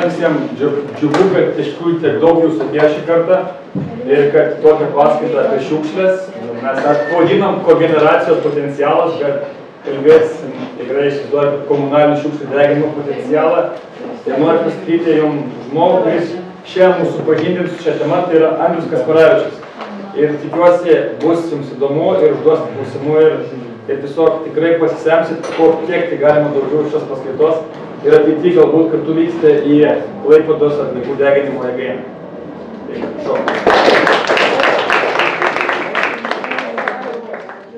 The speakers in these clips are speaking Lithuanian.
man visiems džiugu, kad iš tikrųjų tiek daug jūsų atėjo šį kartą ir kad tokią paskaitą apie šiukšlės. Mes pavadinom kogeneracijos potencialas, bet kalbėsim tikrai išsiduoju apie komunalinių šiukšlių deginimo potencialą. Ir noriu pasakyti jums žmogų, kuris šiandien mūsų supažindins su šią temą, tai yra Andrius Kasparavičius. Ir tikiuosi bus jums įdomu ir užduos klausimų ir tiesiog tikrai pasisemsit, kiek tai galima daugiau šios paskaitos. Ir ateity galbūt kartu vyksite į Klaipėdos atliekų deginimo jėgainę.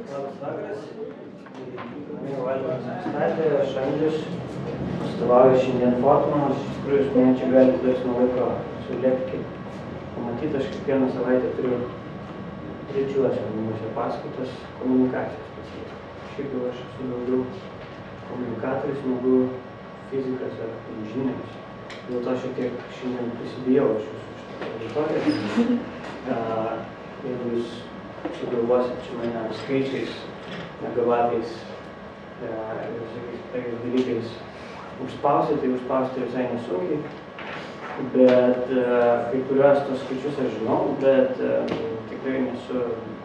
Labas vakaras. Aš Andrius, atstovauju šiandien Fortumą. Iš tikrųjų, iš mane čia gali laiks nuo laiko sulėkti. Pamatyti, aš kiekvieną savaitę turiu trečiuose namuose paskaitas komunikacijos specialistas. Šiaip jau aš esu daugiau komunikatorius, negu fizikas ar inžinierius. Dėl to šiek tiek šiandien prisidėjau iš jūsų šitą auditoriją. Jeigu jūs sugalvosit čia mane skaičiais, megavatais ir visokiais dalykais užspausti, tai užspausti visai nesunkiai. Bet kai kuriuos tos skaičius aš žinau, bet tikrai nesu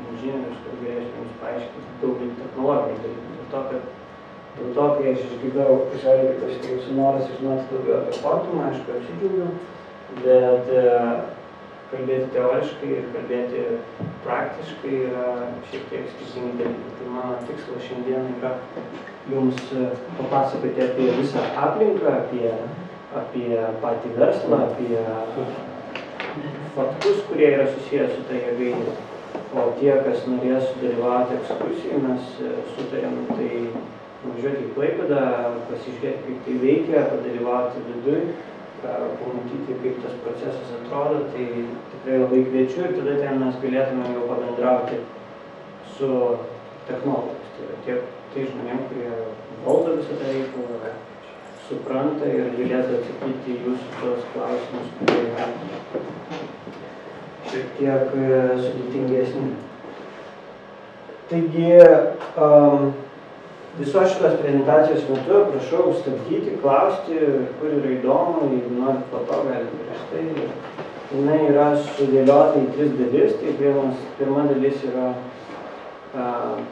inžinierius, kur galėčiau jums paaiškinti daugelį technologijų dalykų. Dėl to, kai aš išgirdau, žaliai, kad aš jūsų noras žinoti daugiau apie Fortumą, aišku, apsidžiaugiu, bet kalbėti teoriškai ir kalbėti praktiškai yra šiek tiek skirtingi dalykai. Tai mano tikslas šiandien yra jums papasakoti apie visą aplinką, apie patį verslą, apie faktus, kurie yra susijęs su tai jėgainė. O tie, kas norės dalyvauti ekskursijai, mes sutarėm tai nuvažiuoti į Klaipėdą, pasižiūrėti, kaip tai veikia, padalyvauti viduj, pamatyti, kaip tas procesas atrodo, tai tikrai labai kviečiu ir tada ten mes galėtume jau pabendrauti su technologais. Tai yra tai žmonėm, kurie valdo visą tą reikalą, supranta ir galėtų atsakyti jūsų tos klausimus, kurie yra šiek tiek sudėtingesni. Taigi, visos šitos prezentacijos metu prašau stabdyti, klausti, kur yra įdomu, jeigu norit po to galite prieš tai. Jinai yra sudėliota į 3 dalis, tai pirma dalis yra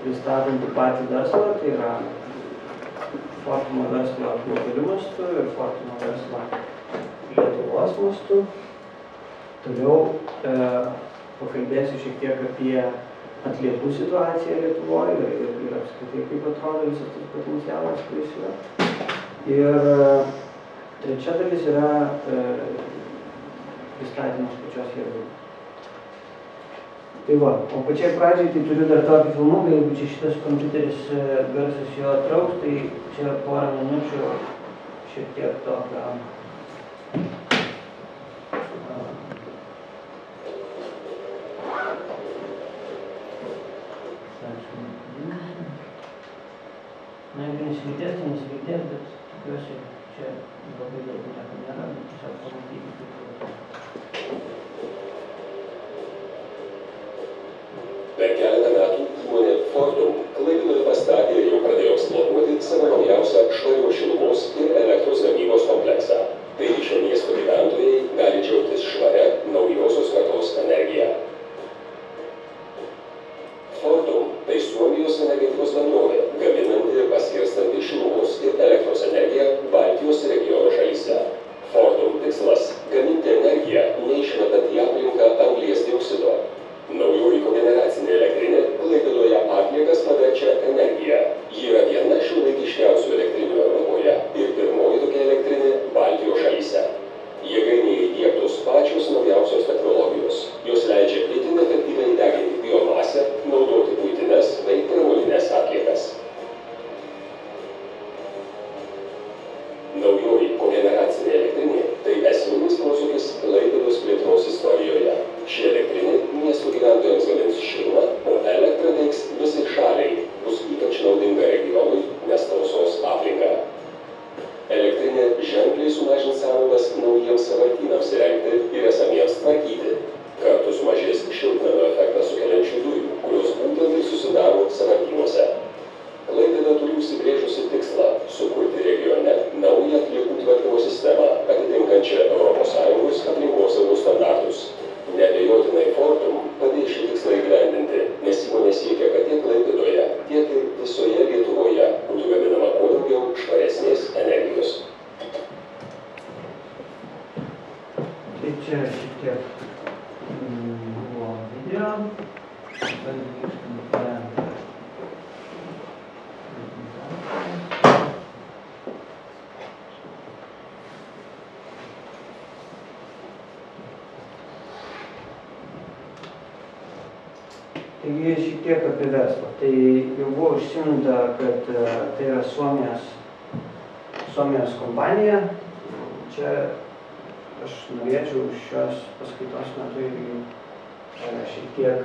pristatanti patį verslą, tai yra Fortumo verslo globaliu mastu ir Fortumo verslo Lietuvos mastu. Toliau pakalbėsiu šiek tiek apie atliekų situaciją Lietuvoje ir apskritai kaip atrodo visas tas potencialas, kuris yra. Ir trečia dalis yra pristatymas pačios jėgainės. Tai va, o pačiai pradžiai tai turiu dar tokį filmuką, jeigu čia šitas kompiuteris garsas jo atrauks, tai čia porą minučių šiek tiek tokio na, jeigu nesigirdės, tai nesigirdės, bet tikiuosi, čia labai galbūt nieko nėra, bet tiesiog pamatyti, kaip tai atrodo. Per keletą metų įmonė Fortum Klaipėdoje pastatė ir jau pradėjo eksploatuoti savo naujausią švarios šilumos ir elektros gamybos kompleksą. Tai šio miesto gyventojai gali džiaugtis švaria naujosios kartos energija. Fortum tai Suomijos energetikos bendrovė, gaminanti ir paskirstanti šilumos ir elektros energiją Baltijos regiono šalyse. Fortum tikslas – gaminti energiją, neišmetant į aplinką anglies dioksido. Naujoji kogeneracinė elektrinė Klaipėdoje atliekas paverčia energiją. Ji yra viena šiuolaikiškiausių elektrinių Europoje ir pirmoji tokia elektrinė Baltijos šalyse. Jėgainėje įdiegtos pačios naujausios technologijos. Jos leidžia itin efektyviai deginti biomasę, naudoti buitines bei pramonines atliekas. Naujoji kogeneracinė elektrinė tai esminis posūkis Klaipėdos plėtros istorijoje. Ši elektrinė miesto gyventojams gamins šilumą, o elektrą teiks visai šaliai, bus ypač naudinga regionui, nes tausos aplinką. Elektrinė ženkliai sumažins sąnaudas naujiems sąvartynams įrengti ir esamiems tvarkyti. Kartu sumažės šiltnamio efektą sukeliančių dujų, kurios būtent ir susidaro sąvartynuose. Klaipėda turi užsibrėžusi tikslą sukurti regione naują atliekų Taigi šiek tiek apie verslą. Tai jau buvo užsiminta, kad tai yra Suomijos kompanija. Čia aš norėčiau šios paskaitos metu irgi šiek tiek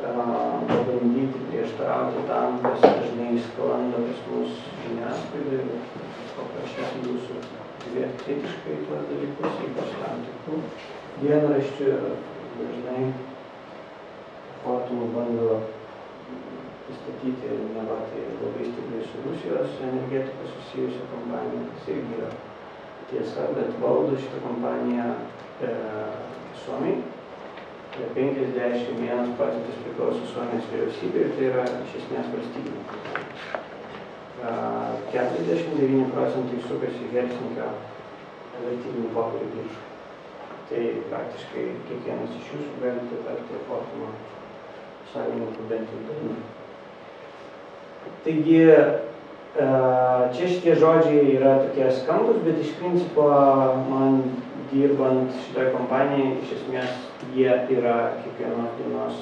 pabandyti prieštarauti tam, kas dažnai sklando pas mus žiniasklaidai ir paprašyti jūsų žiūrėti kritiškai tuos dalykus, ypač tam tikrų dienraščių. Dažnai Fortum bando pristatyti neva tai labai stipriai su Rusijos energetika susijusią kompaniją, kas irgi yra tiesa, bet valdo šitą kompaniją Suomiai. 51% priklauso Suomijos vyriausybė ir tai yra iš esmės valstybinė kompanija. 49% sukasi Helsinkio vertybinių popierių biržoje. Tai praktiškai kiekvienas iš jūsų galite tapti Fortumo savininkų bent jau dalimi. Taigi, čia šitie žodžiai yra tokie skambus, bet iš principo man dirbant šitoje kompanijoje, iš esmės jie yra kiekvienos dienos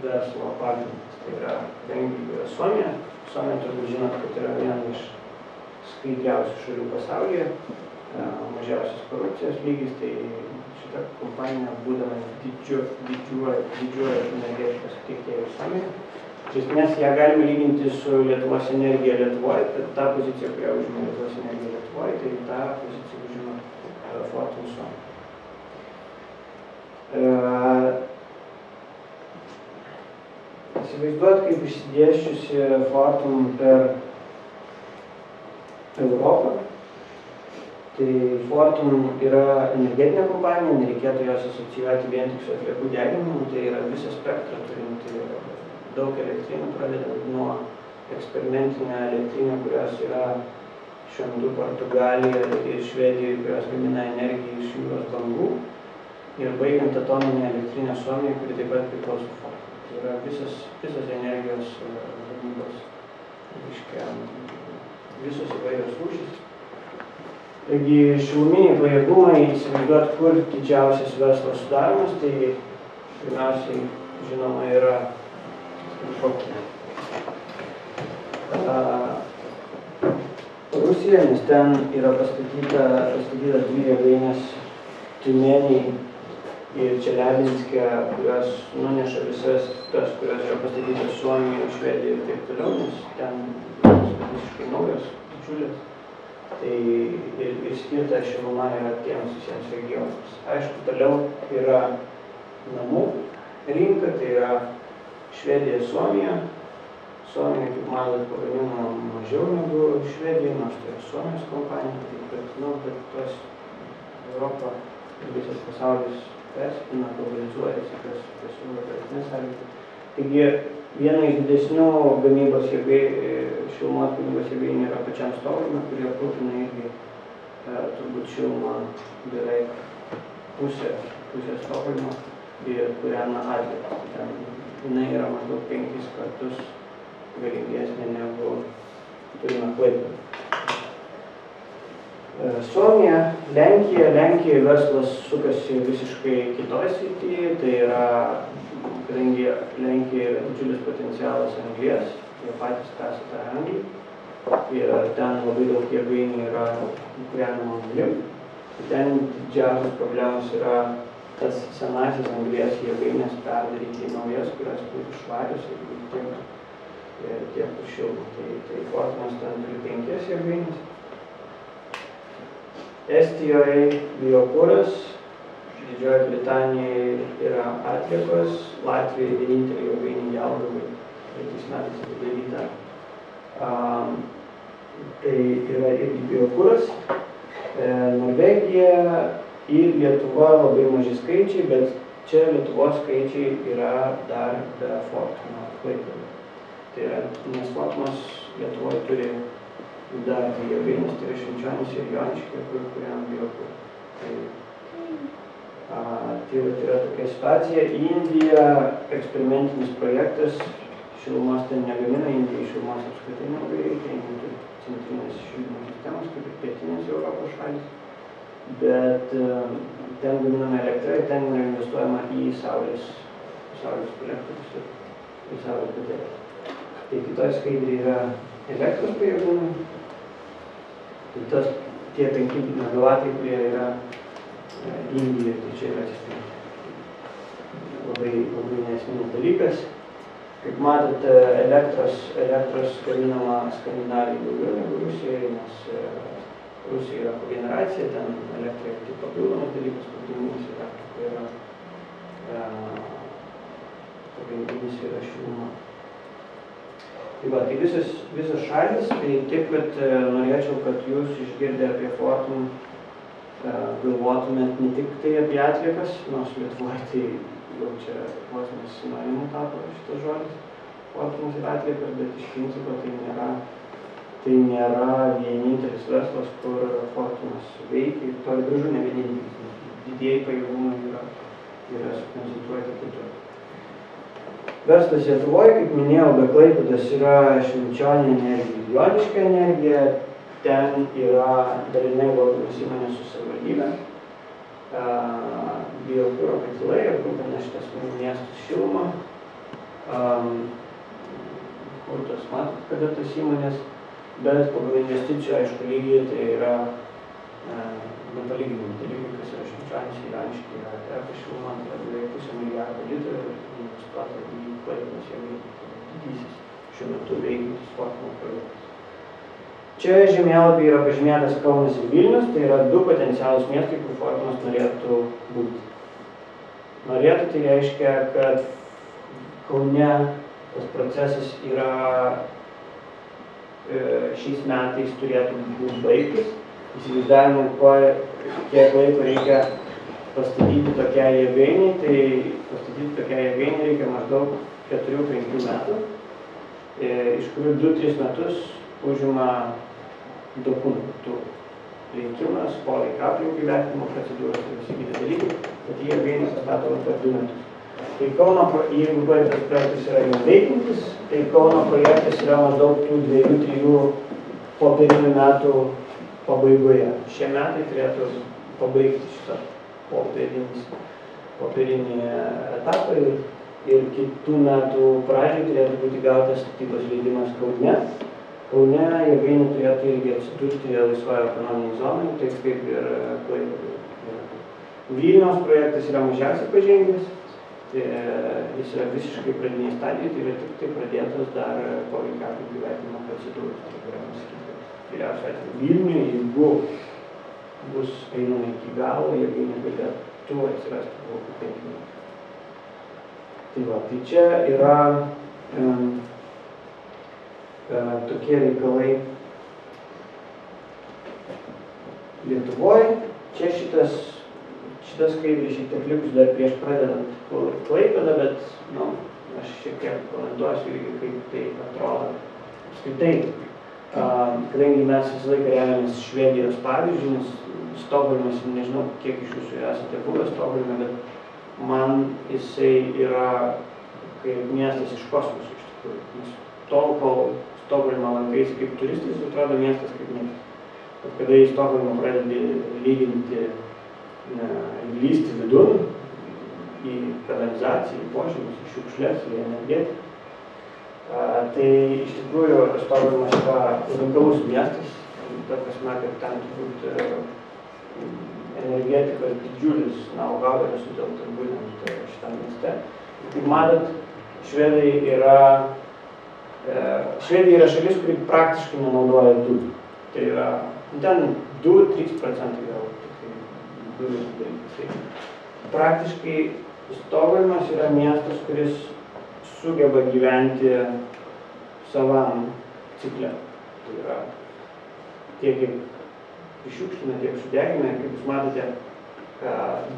verslo pagrindas. Tai yra, kadangi yra Suomija. Suomija turbūt žinot, kad yra viena iš skaidriausių šalių pasaulyje, mažiausias korupcijos lygis, tai šita kompanija, būdama didžiuoja energetikos tiekėjų Suomijoje. Iš esmės, ją galime lyginti su Lietuvos energija Lietuvoje, tad tą poziciją, kurią užima Lietuvos energija Lietuvoje, tai tą poziciją užima Fortum Suomija. Įsivaizduot, kaip išsidėsčiusi Fortum per Europą. Tai Fortum yra energetinė kompanija, nereikėtų jos asocijuoti vien tik su atliekų deginimu, tai yra visą spektrą turinti daug elektrinių, pradedant nuo eksperimentinę elektrinę, kurios yra šiuo metu Portugalijoje ir Švedijoje, kurios gamina energiją iš jūros bangų, ir baigiant atominę elektrinę Suomijoje, kuri taip pat priklauso Fortum. Tai yra visos energijos gamybos, visos įvairios rūšys. Taigi šiluminiai pajėgumai, įsivaizduot, kur didžiausias verslas sudaromas, tai pirmiausiai, žinoma, yra Rusija, nes ten yra pastatyta 2 jėgainės Tiumenėj ir Čeliabinske, kurios nuneša visas tas, kurios yra pastatytas Suomijoje, Švedijoje ir taip toliau, nes ten visiškai naujos, didžiulės. Tai ir skirta šiluma yra tiems visiems regionams. Aišku, toliau yra namų rinka, tai yra Švedija, Suomija. Suomija, kaip matot, pagamina mažiau negu Švedija, nors tai yra Suomijos kompanija, bet tos Europa ir visas pasaulis persipina, globalizuojasi, kas siūlo geresnes sąlygas. Taigi, viena iš didesnių gamybos šilumos gamybos jėgainių yra pačiam Stokholme, kurie aprūpina irgi turbūt šilumą beveik pusę Stokholmo ir kūrena atliekas. Ten jinai yra maždaug 5 kartus galingesnė negu turime Klaipėdoje. Suomija, Lenkija verslas sukasi visiškai kitoje srityje, tai yra, kadangi Lenkija yra didžiulis potencialas anglies, jie patys kasa tą anglį ir ten labai daug jėgainių yra kūrenama anglim. Ten didžiausias problemas yra tas senasis anglies jėgainės perdaryti į naujas, kurios būtų švarios ir tiek šilumą. Tai Fortumas ten turi 5 jėgainės. Estijoje biokuras, Didžioji Britanijoje yra atliekos, Latvijoje vienintelė jėgainė Jelgavai, 2 metais atidaryta. Tai yra irgi biokuras. Norvegija ir Lietuva labai maži skaičiai, bet čia Lietuvos skaičiai yra dar be Fortumo Klaipėdoje. Tai yra, nes Fortumas Lietuvoje turi dar 2 jėgainės, tai yra Švenčionys ir Joniškė, kuriam biokurą. Tai yra tokia situacija. Indija, eksperimentinis projektas, šilumos ten negamina, Indija šilumos apskritai nelabai reikia, Indija turi centrinės šildymo sistemas, kaip ir pietinės Europos šalys, bet ten gaminama elektra ir ten yra investuojama į saulės saulės kolektorius ir saulės baterijos. Tai kitoje skaidrėje yra elektros pajėgumai. Tai tie 5 megavatai, kurie yra Indijoje, tai čia yra labai nesminis dalykas. Kaip matote, elektros gaminama Skandinavijai daugiau negu Rusijoje, nes Rusija yra kogeneracija, ten elektra yra tik papildomas dalykas, pagrindinis yra šiluma. Tai va, tai visos šalis, tai taip, kad norėčiau, kad jūs išgirdę apie Fortum galvotumėt ne tik tai apie atliekas, nors Lietuvoje tai jau čia vos nesinonimu tapo šitas žodis, Fortumas ir atliekas, bet iš principo tai nėra vienintelis verslas, kur Fortumas veikia ir toli gražu ne vienintelis. Didieji pajėgumai yra sukoncentruoti kitur. Verslas Lietuvoje, kaip minėjau, be Klaipėdos yra Švenčionė energija, Joniškio energija, ten yra dalinai valdomas įmonės su savivaldybė, biokuro katilai, aprūpina šitas miestus šilumą, kurtos matot, kada tas įmonės, bet pagal investicijų, aišku, lygiai tai yra nepalyginami dalykai, kas yra Švenčionės ir Joniškyje, yra šiluma, tai yra beveik 500 milijardo litrų investuota į Klaipėdos jėgainę, didysis šiuo metu veikiantis Fortumo projektas. Čia žemėlapyje yra pažymėtas Kaunas ir Vilnius, tai yra 2 potencialūs miestai, kur Fortumas norėtų būti. Norėtų tai reiškia, kad Kaune tas procesas yra šiais metais turėtų būti baigtas. Įsivaizdavimui, kiek laiko reikia pastatyti tokią jėgainį, tai pastatyti tokią jėgainį reikia maždaug 4-5 metų, iš kurių 2-3 metus užima dokumentų rinkimas, poveikio aplinkai vertinimo procedūros ir visi kiti dalykai, kad jėgainį pastatoma per 2 metus. Tai Kauno, jeigu tas projektas yra jau veikiantis, tai Kauno projektas yra maždaug tų 2-3 popierinių metų pabaigoje. Šie metai turėtų pabaigti šitą popierinį etapą ir kitų metų pradžiai turėtų būti gautas statybos leidimas Kaune. Kaune jėgainė turėtų irgi atsidurti laisvoje ekonominėje zonoje, taip kaip ir Klaipėdoje. Vilniaus projektas yra mažiausiai pažengęs, jis yra visiškai pradinėje stadijoje, tai yra tik tai pradėtos dar poveikio aplinkai vertinimo procedūros. Geriausiu atveju Vilniuje, jeigu bus einama iki galo, jėgainė galėtų atsirasti po 5 metų. Tai va, tai čia yra tokie reikalai Lietuvoje. Čia šitas skaidrė šiek tiek likus dar prieš pradedant Klaipėdą, bet aš šiek tiek komentuosiu irgi, kaip tai atrodo apskritai. Kadangi mes visą laiką remiamės Švedijos pavyzdžių, nes Stokholmas, nežinau, kiek iš jūsų esate buvę Stokholme, bet man jisai yra kaip miestas iš kosmoso iš tikrųjų. Nes tol, kol Stokholmą lankaisi kaip turistas, jis atrodo miestas kaip miestas. Bet kada į Stokholmą pradedi lyginti, lysti vidun, į kanalizaciją, į požemius, į šiukšles, į energetiką, tai iš tikrųjų Stokholmas yra unikalus miestas, ta prasme, kad ten turbūt energetikos didžiulis know-how yra sutelktas būtent šitam mieste. Kaip matot, Švedija yra šalis, kuri praktiškai nenaudoja dujų. Tai yra, ten 2-3% gal dujų dalykai. Praktiškai Stokholmas yra miestas, kuris sugeba gyventi savam cikle. Tai yra tiek kaip iššiukština, tiek sudegina. Kaip jūs matote,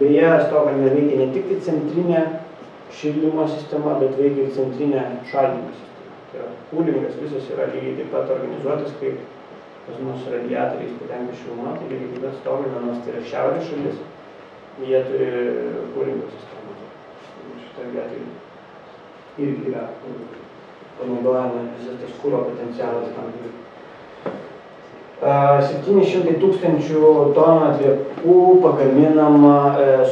beje, Stokholme veikia ne tik centrinė šildymo sistema, bet veikia ir centrinė šaldymo sistema. Tai yra kūlingas visas yra lygiai taip pat organizuotas, kaip pas mus radiatoriais patenka šiluma, tai lygiai taip pat Stokholme, nors tai yra šiaurės šalis, jie turi kūlingo sistemą. Šitą vietą irgi yra panaudojama visas tas kuro potencialas tam. 700 000 tonų atliekų pagaminama,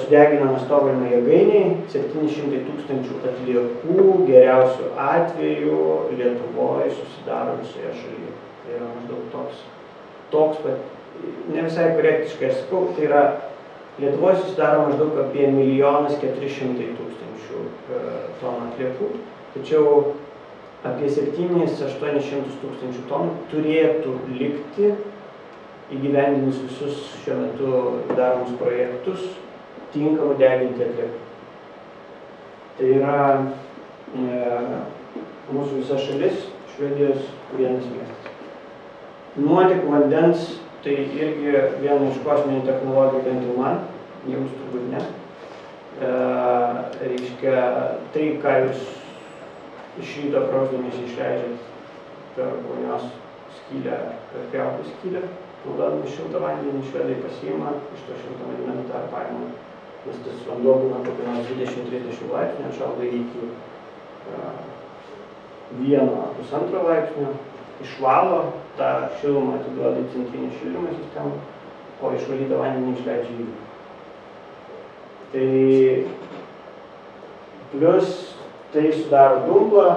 sudeginama Stokholmo jėgainėj, 700 000 atliekų geriausiu atveju Lietuvoje susidaro visoje šalyje. Tai yra maždaug toks, ne visai korektiškai aš sakau, tai yra Lietuvoje susidaro maždaug apie 1 400 000 tonų atliekų, tačiau apie 700–800 000 tonų turėtų likti įgyvendinus visus šiuo metu daromus projektus tinkamų deginti atliekų. Tai yra mūsų visa šalis, Švedijos vienas miestas. Nuotekų vandens tai irgi viena iš kosminių technologijų, bent jau man, jums turbūt ne. Reiškia, tai, ką jūs iš ryto prausdamiesi išleidžiat per vonios skylę, per kriauklų skylę, naudodami šiltą vandenį, švedai pasiima, iš to šiltą vandenį dar paima, nes tas vanduo būna kokį nors 20–30 laipsnių, atšalda iki 1–1,5 laipsnio, išvalo, tą šilumą atiduoda į centrinį šildymo sistemą, o išvalytą vandenį išleidžia į. Tai plius tai sudaro dumblą,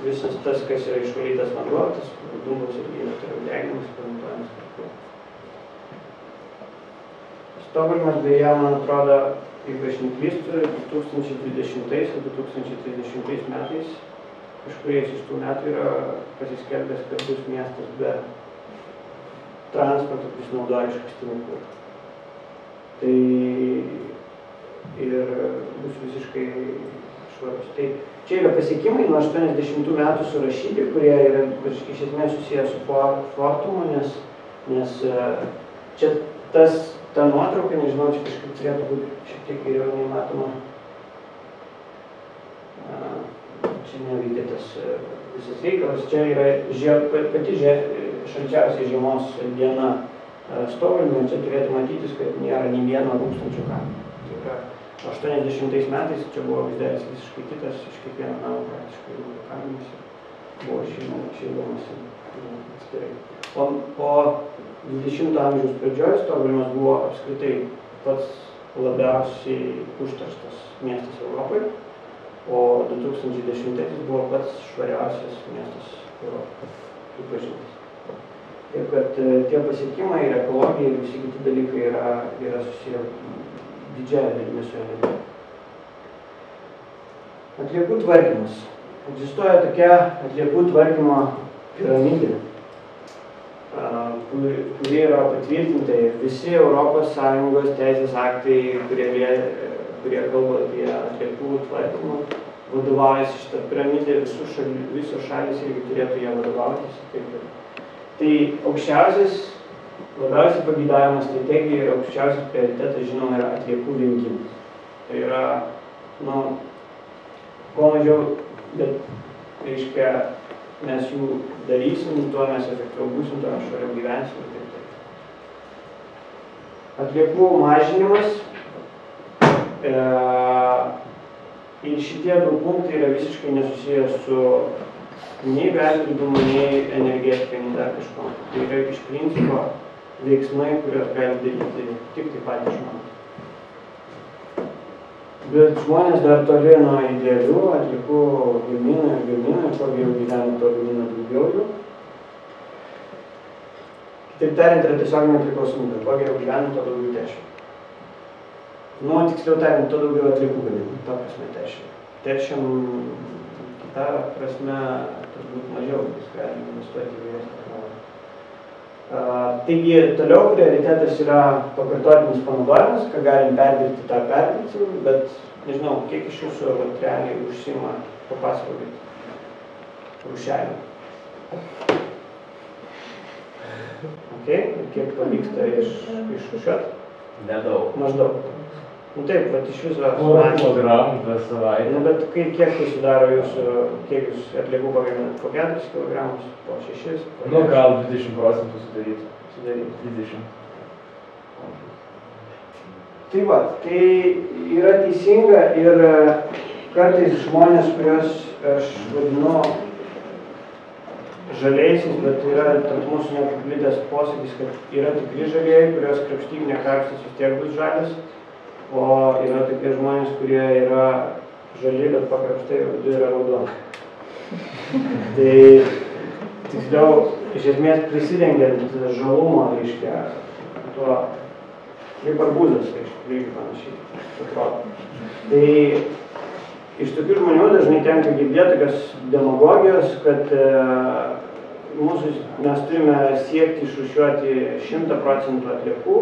visas tas, kas yra išvalytas vanduo, tas dumblas irgi yra toliau deginamas, panaudojamos kartu. Stokholmas beje, man atrodo, jeigu aš neklystu, 2020 ir 2030 metais, kažkuriais iš tų metų yra pasiskelbęs, kad bus miestas be transporto, kuris naudoja iškastinį kurą. Tai ir bus visiškai švarus. Tai čia yra pasiekimai nuo 80 metų surašyti, kurie yra iš esmės susiję su Fortumu, nes čia ta nuotrauka, nežinau, čia kažkaip turėtų būti šiek tiek geriau nematoma. Čia neveikia tas visas reikalas. Čia yra pati šalčiausia žiemos diena Stokholme, čia turėtų matytis, kad nėra nei vieno rūkstančio kamerų. Tai yra 80 metais čia buvo vaizdelis visiškai kitas, iš kiekvieno namo praktiškai rūko kameros buvo šildomas atskirai. Po 20 amžiaus pradžios Stokholmas buvo apskritai pats labiausiai užterštas miestas Europoje, o 2010 buvo pats švariausias miestas Europoje pripažintas. Taip, kad tie pasiekimai ir ekologija ir visi kiti dalykai yra susiję didžiąją dalimi su energija. Atliekų tvarkymas. Egzistuoja tokia atliekų tvarkymo piramidė, kuri yra patvirtinta ir visi ES teisės aktai, kurie kalba apie atliekų tvarkymą, vadovaujasi šitą piramidę, visos šalys irgi turėtų ją vadovautis. Tai aukščiausias, labiausiai pageidavimo strategija ir aukščiausias prioritetas, žinoma, yra atliekų vengimas. Tai yra, kuo mažiau, bet, reiškia, mes jų darysim, tuo mes efektyviau būsim, tuo mes švariau gyvensim ir taip taip. Atliekų mažinimas ir šitie du punktai yra visiškai nesusijęs su nei perdirbimu, nei energetika, nei dar kažko. Tai yra iš principo veiksmai, kurios gali daryti tik tai patys žmonės. Bet žmonės dar toli nuo idealių atliekų gamina, kuo geriau gyvena, to gamina daugiau jų. Kitaip tariant, yra tiesiog nepriklausomybė, kuo geriau gyvena, to daugiau teršia. Tiksliau tariant, to daugiau atliekų gamina, to prasme teršia. Teršiam kitą prasme turbūt mažiau, nes galime investuoti įvairias technologijas. Taigi, toliau prioritetas yra pakartotinis panaudojimas, ką galim perdirbti, tą perdirbsim, bet nežinau, kiek iš jūsų realiai užsiima papasakokit rūšiavimą. Ir kiek pavyksta išrūšiuoti? Nedaug. Maždaug. Taip, bet iš viso... Porą kilogramų per savaitę. Bet kiek tai sudaro jūsų, kiek jūs atliekų pagaminat? Po 4 kilogramus, po 6? Gal 20% sudaryti. 20. Tai va, tai yra teisinga ir kartais žmonės, kurios aš vadinu žaliaisiais, bet yra tarp mūsų nepaplitęs posakis, kad yra tikri žalieji, kurios krapštybinė karštas vis tiek bus žalias, o yra tokie žmonės, kurie yra žali, bet pakrapštai viduje yra raudoni. Tai tiksliau, iš esmės prisidengiant žalumo, reiškia, tuo kaip arbūzas, reiškia, panašiai, atrodo. Tai iš tokių žmonių dažnai tenka girdėti tokios demagogijos, kad mes turime siekti išrūšiuoti 100% atliekų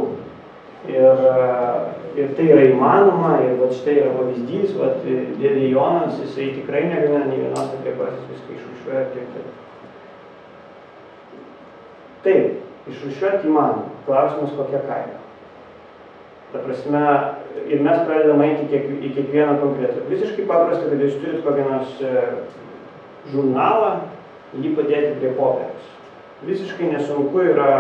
ir tai yra įmanoma, ir vat štai yra pavyzdys, vat dėdė Jonas, jisai tikrai negamina nei vienos atliekos, jis viską išrūšiuoja ir taip. Taip, išrūšiuoti įmanoma, klausimas kokia kaina. Ta prasme, ir mes pradedame eiti į kiekvieną konkretą. Visiškai paprasta, kad jūs turit kokį nors žurnalą, jį padėti prie popieriaus. Visiškai nesunku yra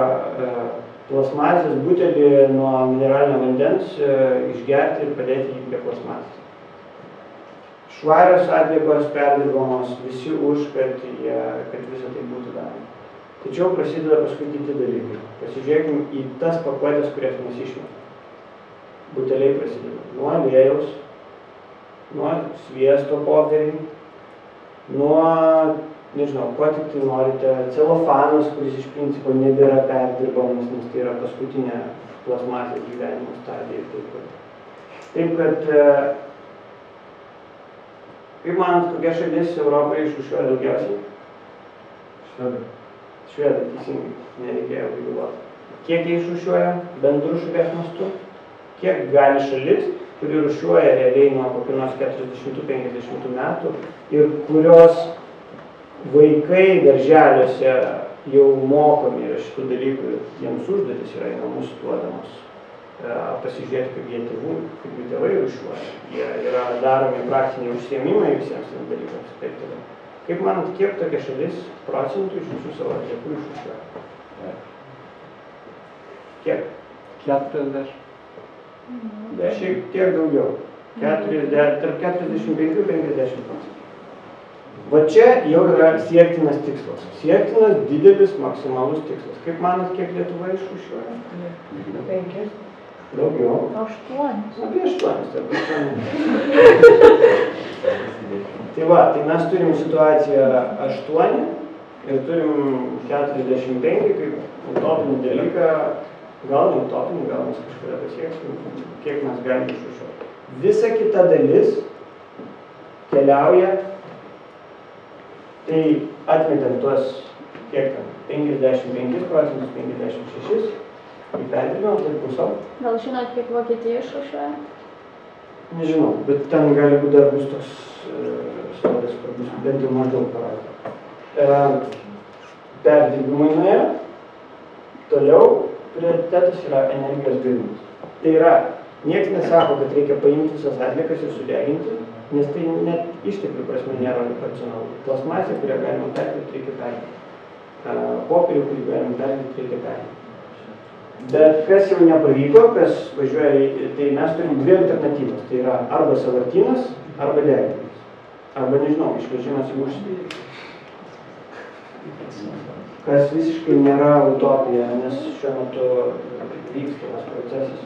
plasmasės butelį nuo mineralinio vandens išgerti ir padėti jį prie plasmasės. Švarios atliekos perdirbamos visi už, kad visą tai būtų daroma. Tačiau prasideda paskui kiti dalykai. Pasižiūrėkim į tas pakuotės, kurias mes išmetam. Buteliai prasideda nuo aliejaus, nuo sviesto popieriai, nuo, nežinau, ko tik tai norite, celofanas, kuris iš principo nebėra perdirbamas, nes tai yra paskutinė plasmasės gyvenimo stadija ir taip pat. Taip kad, kaip manot, kokia šalis Europoje išrūšiuoja daugiausiai? Švedai, teisingai, nereikėjo galvoti. Kiek jie išrūšiuoja bendrų šalies mastu? Kiek gali šalis, kuri rūšiuoja realiai nuo kokių nors 40-50 metų ir kurios vaikai darželiuose jau mokomi yra šitų dalykų, jiems užduotis yra į namus duodamos. Pasižiūrėti, kaip jų tėvai rūšiuoja. Jie yra daromi praktiniai užsiėmimai visiems tiems dalykams. Taip. Kaip manot, kiek tokia šalis procentų iš visų savo atliekų išrūšiuoja? Kiek? 40. Šiek tiek daugiau. Tarp 45 ir 50%. Va čia jau yra siektinas tikslas. Siektinas didelis maksimalus tikslas. Kaip manot, kiek Lietuva išrūšiuoja? 5. Daugiau. 8. Apie 8. Tai va, tai mes turim situaciją 8 ir turim 45 kaip utopinį dalyką. Gal ne utopinį, gal mes kažkada pasieksim, kiek mes galime išrūšiuoti. Visa kita dalis keliauja, tai atmetant tuos, kiek ten, 55%, 56%, į perdirbimą, tai pusiau. Gal žinot, kiek Vokietija išrūšiuoja? Nežinau, bet ten gali būti dar bus toks sodas, kur bus bent jau maždaug parodė. Perdirbimai nuėjo, toliau prioritetas yra energijos gavimas. Tai yra, niekas nesako, kad reikia paimti visas atliekas ir sudeginti, nes tai net išteklių prasme nėra racionalu. Plasmasė, kurią galima perdirbti, reikia perdirbti. Popierių, kurį galima perdirbti, reikia perdirbti. Bet kas jau nepavyko, kas važiuoja, tai mes turim dvi alternatyvas. Tai yra arba sąvartynas, arba deginimas. Arba, nežinau, išvežimas į užsienį. Kas visiškai nėra utopija, nes šiuo metu vyksta tas procesas.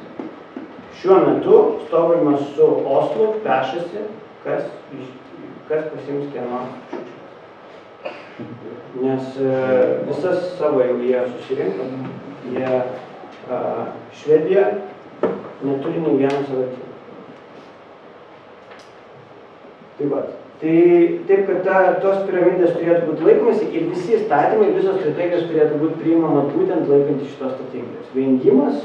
Šiuo metu stovimas su Oslu pešasi, kas pasiims kieno šiukšles. Nes visas savo jau jie susirinko, jie Švedija neturi nei vieno sąvartyno. Tai va. Tai taip, kad tos piramidės turėtų būti laikomasi ir visi įstatymai, visos strategijos turėtų būti priimama būtent laikantys šitos strategijos. Vengimas,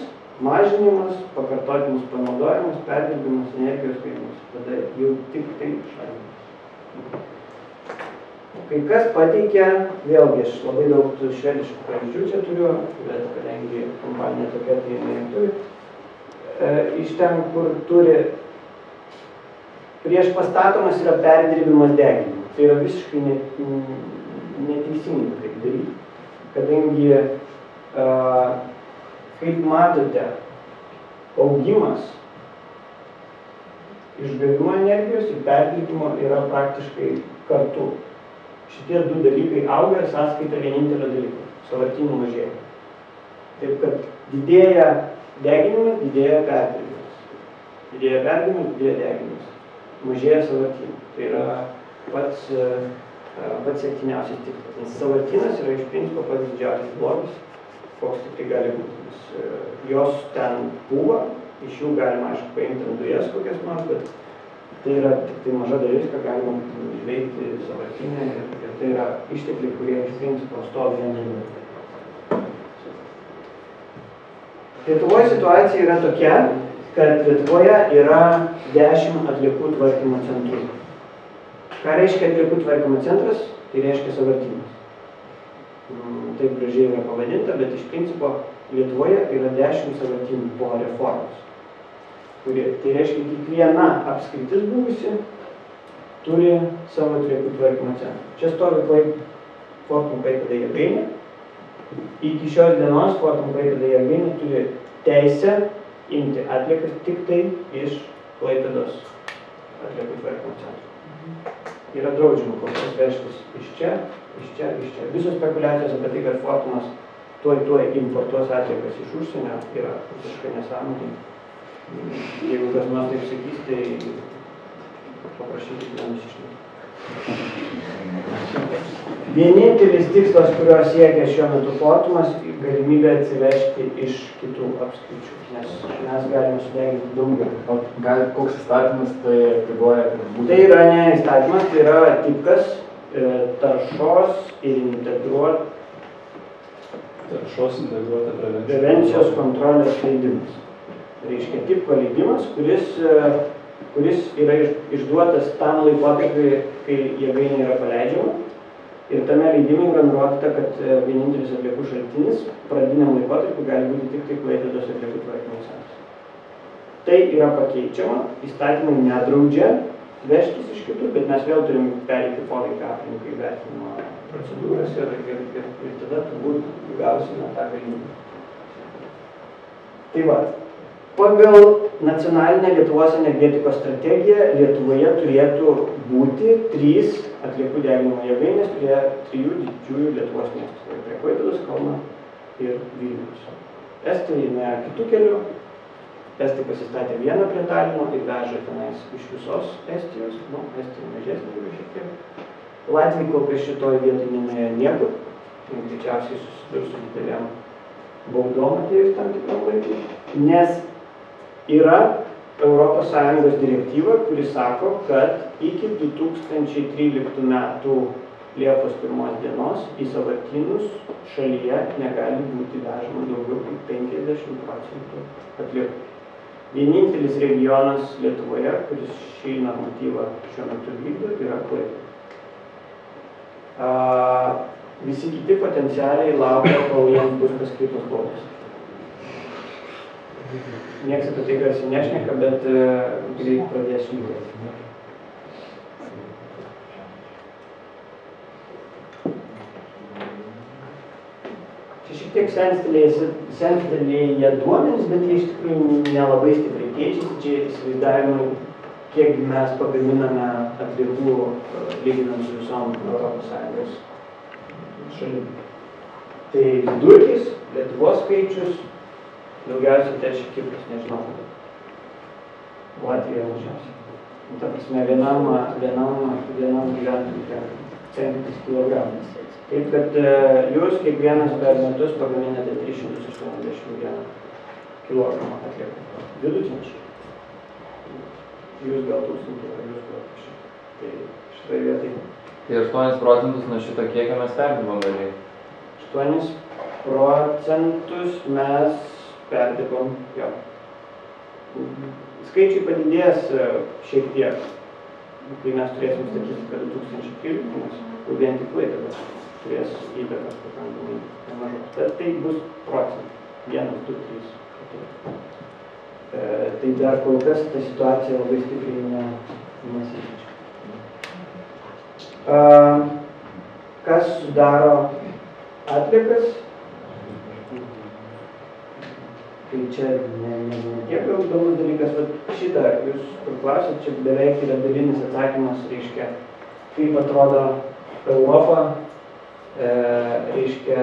mažinimas, pakartotinis panaudojimas, perdirbimas, energijos gavimas. Tada jau tik tai šalinimas. Kai kas pateikia, vėlgi aš labai daug švediškų pavyzdžių čia turiu, bet kadangi kompanija tokia, tai jinai turi. Iš ten, kur turi prieš pastatomas yra perdirbimas deginimas. Tai yra visiškai neteisinga taip daryti. Kadangi, kaip matote, augimas išgavimo energijos ir perdirbimo yra praktiškai kartu. šitie du dalykai auga ir sąskaita vienintelio dalyko – sąvartynų mažėja. Taip, kad didėja deginimas, didėja perdirbimas. Didėja perdirbimas, didėja deginimas. Mažėja sąvartynų. Tai yra pats sėktiniausias tikslas. Nes sąvartynas yra iš principo pats didžiausias blogis, koks tik tai gali būti. Nes jos ten pūva, iš jų galima, aišku, paimti dujas kokias nors, bet tai yra tik tai maža dalis, ką galima veikti sąvartynę ir tai yra ištekliai, kurie iš principo stovi vienu. Lietuvoje situacija yra tokia, kad Lietuvoje yra 10 atliekų tvarkymo centrų. Ką reiškia atliekų tvarkymo centras? Tai reiškia sąvartynas. Taip gražiai yra pavadinta, bet iš principo Lietuvoje yra 10 sąvartynų po reformos. Tai reiškia, kiekviena apskritis buvusi turi savo atliekų tvarkymo centrą. Čia stovi Fortum Klaipėda jėgainė. Iki šios dienos Fortum Klaipėda jėgainė turi teisę imti atliekas tik tai iš Klaipėdos atliekų tvarkymo centro. Yra draudžiama kol kas vežtis iš čia, iš čia, iš čia. Visos spekulacijos apie tai, kad Fortumas tuoj importuos atliekas iš užsienio, yra visiškai nesąmonė. Jeigu kas nors taip sakys, tai paprašykit vienas išnešti. Vienintelis tikslas, kurio siekia šiuo metu Fortumas, galimybė atsivežti iš kitų apskričių, nes mes galime sudeginti daugiau. Koks įstatymas tai apriboja? Tai yra ne įstatymas, tai yra tipkas taršos ir integruota prevencijos kontrolės leidimas. Reiškia tipko leidimas, kuris yra išduotas tam laikotarpiui, kai jėgainė yra paleidžiama. Ir tame leidime yra nurodyta, kad vienintelis atliekų šaltinis pradiniam laikotarpiu gali būti tik tai Klaipėdos atliekų tvarkymo centras. Tai yra pakeičiama, įstatymai nedraudžia vežtis iš kitų, bet mes vėl turim pereiti poveikio aplinkai vertinimo procedūras ir tada turbūt gausime tą galimybę. Tai va. Pagal nacionalinę Lietuvos energetikos strategiją Lietuvoje turėtų būti 3 atliekų deginimo jėgainės prie 3 didžiųjų Lietuvos miestų. Prie Klaipėdos, Kauno ir Vilniaus. Estai nuėjo kitų kelių. Estai pasistatė vieną prie Talino ir veža tenais iš visos Estijos. Estija mažesnė yra šiek tiek. Latviai kol kas šitoj vietoj nenuėjo niekur. Greičiausiai susidurs su didelėm baudom atėjus tam tikram laikui. Nes yra ES direktyva, kuri sako, kad iki 2013 metų Liepos 1 dienos į sąvartynus šalyje negali būti vežama daugiau kaip 50% atliekų. Vienintelis regionas Lietuvoje, kuris šį normatyvą šiuo metu vykdo, yra Klaipėda. Visi kiti potencialiai laukia, kol jiems bus paskirtos baudos. Niekas apie tai garsiai nešneka, bet greit pradės judėti. Čia šiek tiek senstėlėje duomenys, bet jie iš tikrųjų nelabai stipriai keičiasi. Čia įsivaizdavimai, kiek mes pagaminame atliekų lyginant su visom ES šalim. Tai vidurkis, Lietuvos skaičius, daugiausiai teršia Kipras, nežinau. Latvija mažiausiai. Ta prasme, vienam gyventojui tenka 5 kg. Taip, kad jūs kiekvienas per metus pagaminate 381 kg atliekų. Vidutiniškai. Jūs gal 1000, jūs gal 1000. Tai šitoje vietoje. Tai 8% nuo šito kiekio mes perdirbam realiai? 8% mes perdirbam, jo. Skaičiai padidės šiek tiek, kai mes turėsim statistiką 2013, nes jau vien tik Klaipėda turės įtakos pakankamai nemažos. Bet tai bus procentai. 1, 2, 3. Tai dar kol kas ta situacija labai stipriai nesikeičia. Kas sudaro atliekas? Tai čia ne tiek įdomus dalykas, bet šitą jūs kur klausėt, čia beveik yra dalinis atsakymas, reiškia, kaip atrodo Europą, reiškia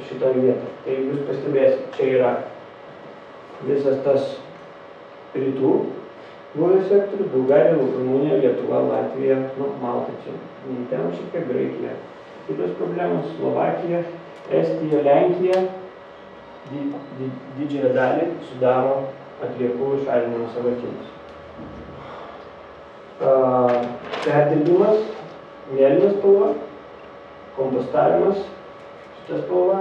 šitoje vietoje. Tai jūs pastebėsite, čia yra visas tas rytų buvęs sektorius, Bulgarija, Rumunija, Lietuva, Latvija, Malta čia, ten šiek tiek Graikija. Kitos problemos, Slovakija, Estija, Lenkija, didžiąją dalį sudaro atliekų šalinimo sąvartynas. Perdirbimas, mėlyna spalva, kompostavimas, šita spalva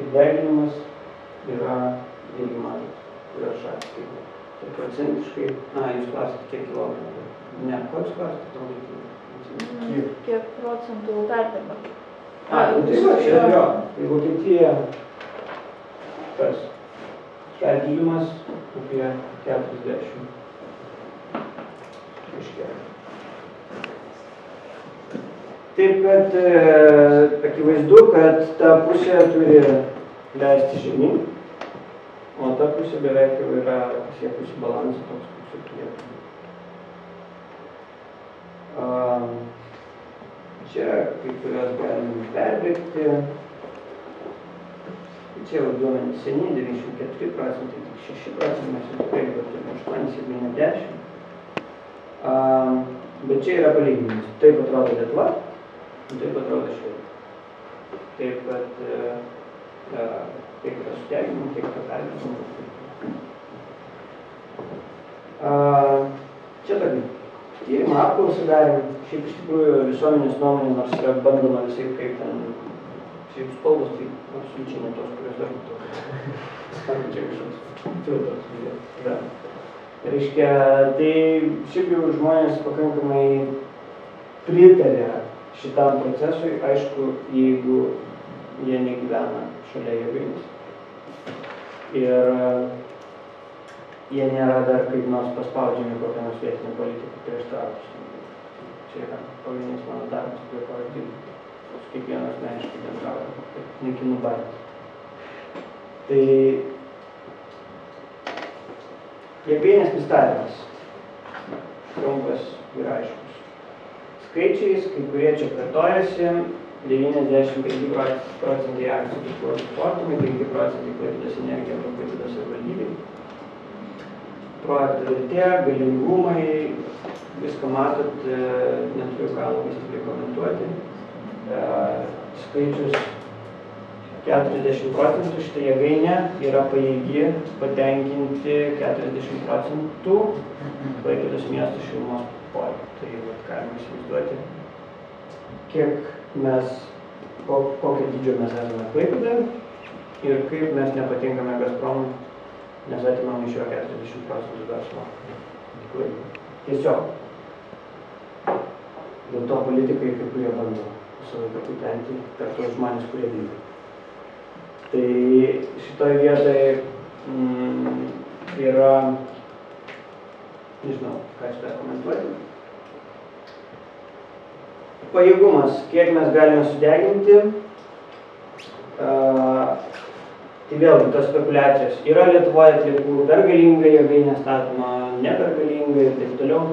ir deginimas yra irgi matot, kurios šalis. Tai procentiškai, jūs klausite, kiek kilometrų. Ne, ko jūs klausite? Kiek procentų perdirba? Tai va, čia jo. Tai Vokietija, kas? Perdirbimas apie 40. Taip, kad akivaizdu, kad ta pusė turi leisti žemyn, o ta pusė beveik jau yra pasiekusi balansą toks, koks jau turėtų. Čia kai kurios galim perbėgti. Čia jau duomenys seni, 94 procentai, tik 6 procentai, mes jau tikrai turime 8-7-10. Bet čia yra palyginimas. Taip atrodo Lietuva, taip atrodo Švedija. Taip, kad tiek yra sudeginimo, tiek yra perdirbimo. Čia tokį tyrimą apklausą darėm. Šiaip iš tikrųjų visuomenės nuomonė, nors yra bandoma visai kaip ten šiaip spalvos, tai absoliučiai ne tos, kurios dar būtų. Čia kažkoks filtras. Reiškia, tai šiaip jau žmonės pakankamai pritarė šitam procesui, aišku, jeigu jie negyvena šalia jėgainės. Ir jie nėra dar kaip nors paspaudžiami kokią nors vietinę politiką prieštarauti. Čia yra pagrindinis mano darbas, prie ko aš dirbu. Su kiekvienu asmeniškai bendrauju, kad nekinu baimės. Tai jėgainės pristatymas. Trumpas ir aiškus. Skaičiais, kai kurie čia kartojasi, 95 procentai akcijų priklauso Fortumui, 5 procentai Klaipėdos energija arba Klaipėdos savivaldybei. Projekto vertė, galingumai, viską matot, neturiu ką labai stipriai komentuoti. Skaičius 40 procentų šitą jėgainę yra pajėgi patenkinti 40 procentų Klaipėdos miesto šilumos poreikio. Tai galima įsivaizduoti, kiek mes, kokio dydžio mes esame Klaipėdoje ir kaip mes nepatinkame Gazpromui, nes atimam iš jo 40 procentų verslo Klaipėdoje. Tiesiog. Dėl to politikai, kai kurie bando visą laiką kutenti per tos žmonės, kurie dirba. Tai šitoje vietoje yra, nežinau, ką šitą komentuoti. Pajėgumas, kiek mes galime sudeginti, tai vėlgi tos spekuliacijos. Yra Lietuvoje atliekų per galingą jėgainę statoma, ne per galingą ir taip toliau.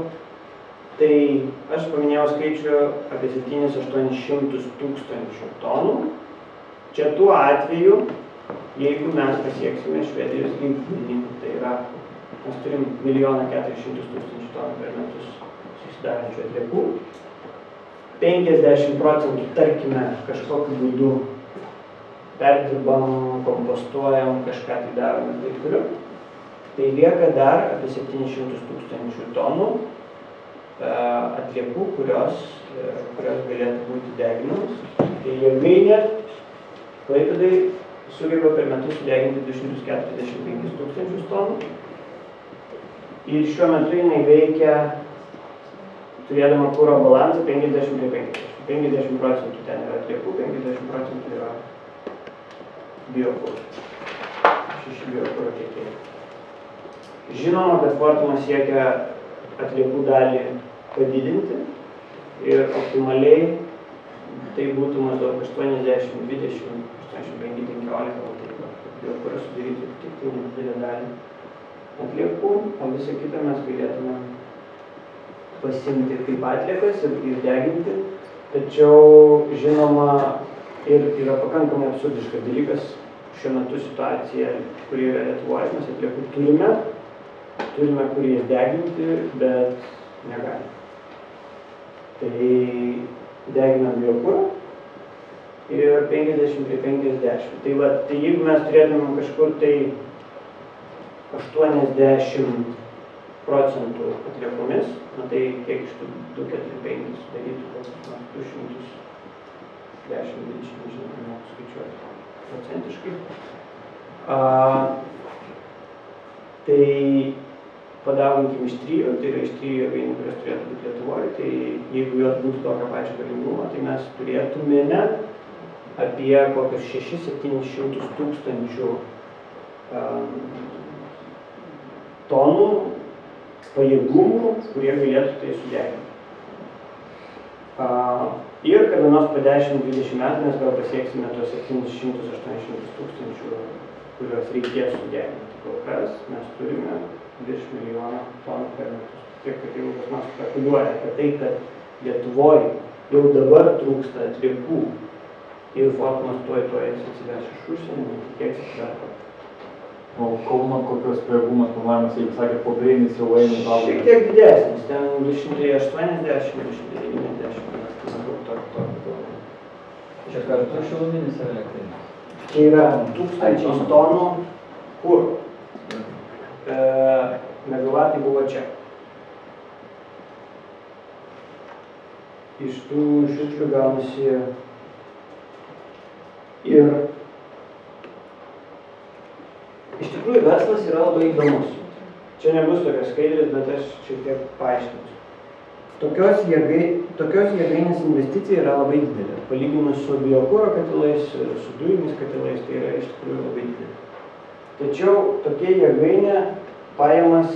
Tai aš paminėjau skaičių apie 700–800 tūkstančių tonų. Čia tuo atveju, jeigu mes pasieksime Švedijos lygmenį, tai yra, mes turim 1,400,000 tonų per metus susidarančių atliekų. 50 procentų, tarkime, kažkokiu būdu perdirbam, kompostuojam, kažką tai darom ir taip toliau. Tai lieka dar apie 700,000 tonų atliekų, kurios galėtų būti deginamos. Tai jėgainė Klaipėdai sugeba per metus sudeginti 245,000 tonų. Ir šiuo metu jinai veikia, turėdama kuro balansą 50/50. 50 procentų ten yra atliekų, 50 procentų yra biokuro. 6 biokuro tiekėjai. Žinoma, kad Fortumas siekia atliekų dalį padidinti ir optimaliai tai būtų maždaug 80-20, 85-15, biokuro sudaryti tik tai nedidelę dalį atliekų, o visą kitą mes galėtume pasimti kaip atliekas ir deginti tačiau, žinoma, ir yra pakankamai absurdiškas dalykas šiuo metu situacija, kuri yra Lietuvoje, mes atliekų turime kur jas deginti, bet negalime. Tai deginam biokurą ir 50 prie 50. Tai jeigu mes turėtumėm kažkur tai 80% atliekomis, tai kiek iš tų 2, 4, 5 sudarytų, kokius 210, nežinau, skaičiuoti procentiškai. Tai padauginkim iš 3, tai yra iš 3 jėgainių, kurios turėtų būti Lietuvoje, tai jeigu jos būtų tokio pačio galingumo, tai mes turėtumėme apie kokius 600–700 tūkstančių tonų pajėgumų, kurie galėtų tai sudeginti. Ir kada nors po 10–20 metų mes gal pasieksime tos 700–800 tūkstančių, kurios reikės sudeginti. Kol kas mes turime virš 1 milijoną tonų per metus. Tiek, kad jau kas nors spekuliuoja apie tai, kad Lietuvoje jau dabar trūksta atliekų ir Fortumas tuoj atsiveš iš užsienio, netikėkis dar kartą. O Kauno kokios pajėgumas planavimas, jeigu sakėt, popierinis jau eina į šiek tiek didesnis, ten 280–290 metų. Čia kartu šiluminis elektrinis. Tai yra 1000 tonų kuro. Megavatai buvo čia. Iš tų šiukšlių gaunasi ir iš tikrųjų verslas yra labai įdomus. Čia nebus tokios skaidrės, bet aš šiek tiek paaiškinsiu. Tokios jėgainės investicija yra labai didelė. Palyginus su biokuro katilais ir su dujinis katilais, tai yra iš tikrųjų labai didelė. Tačiau tokia jėgainė pajamas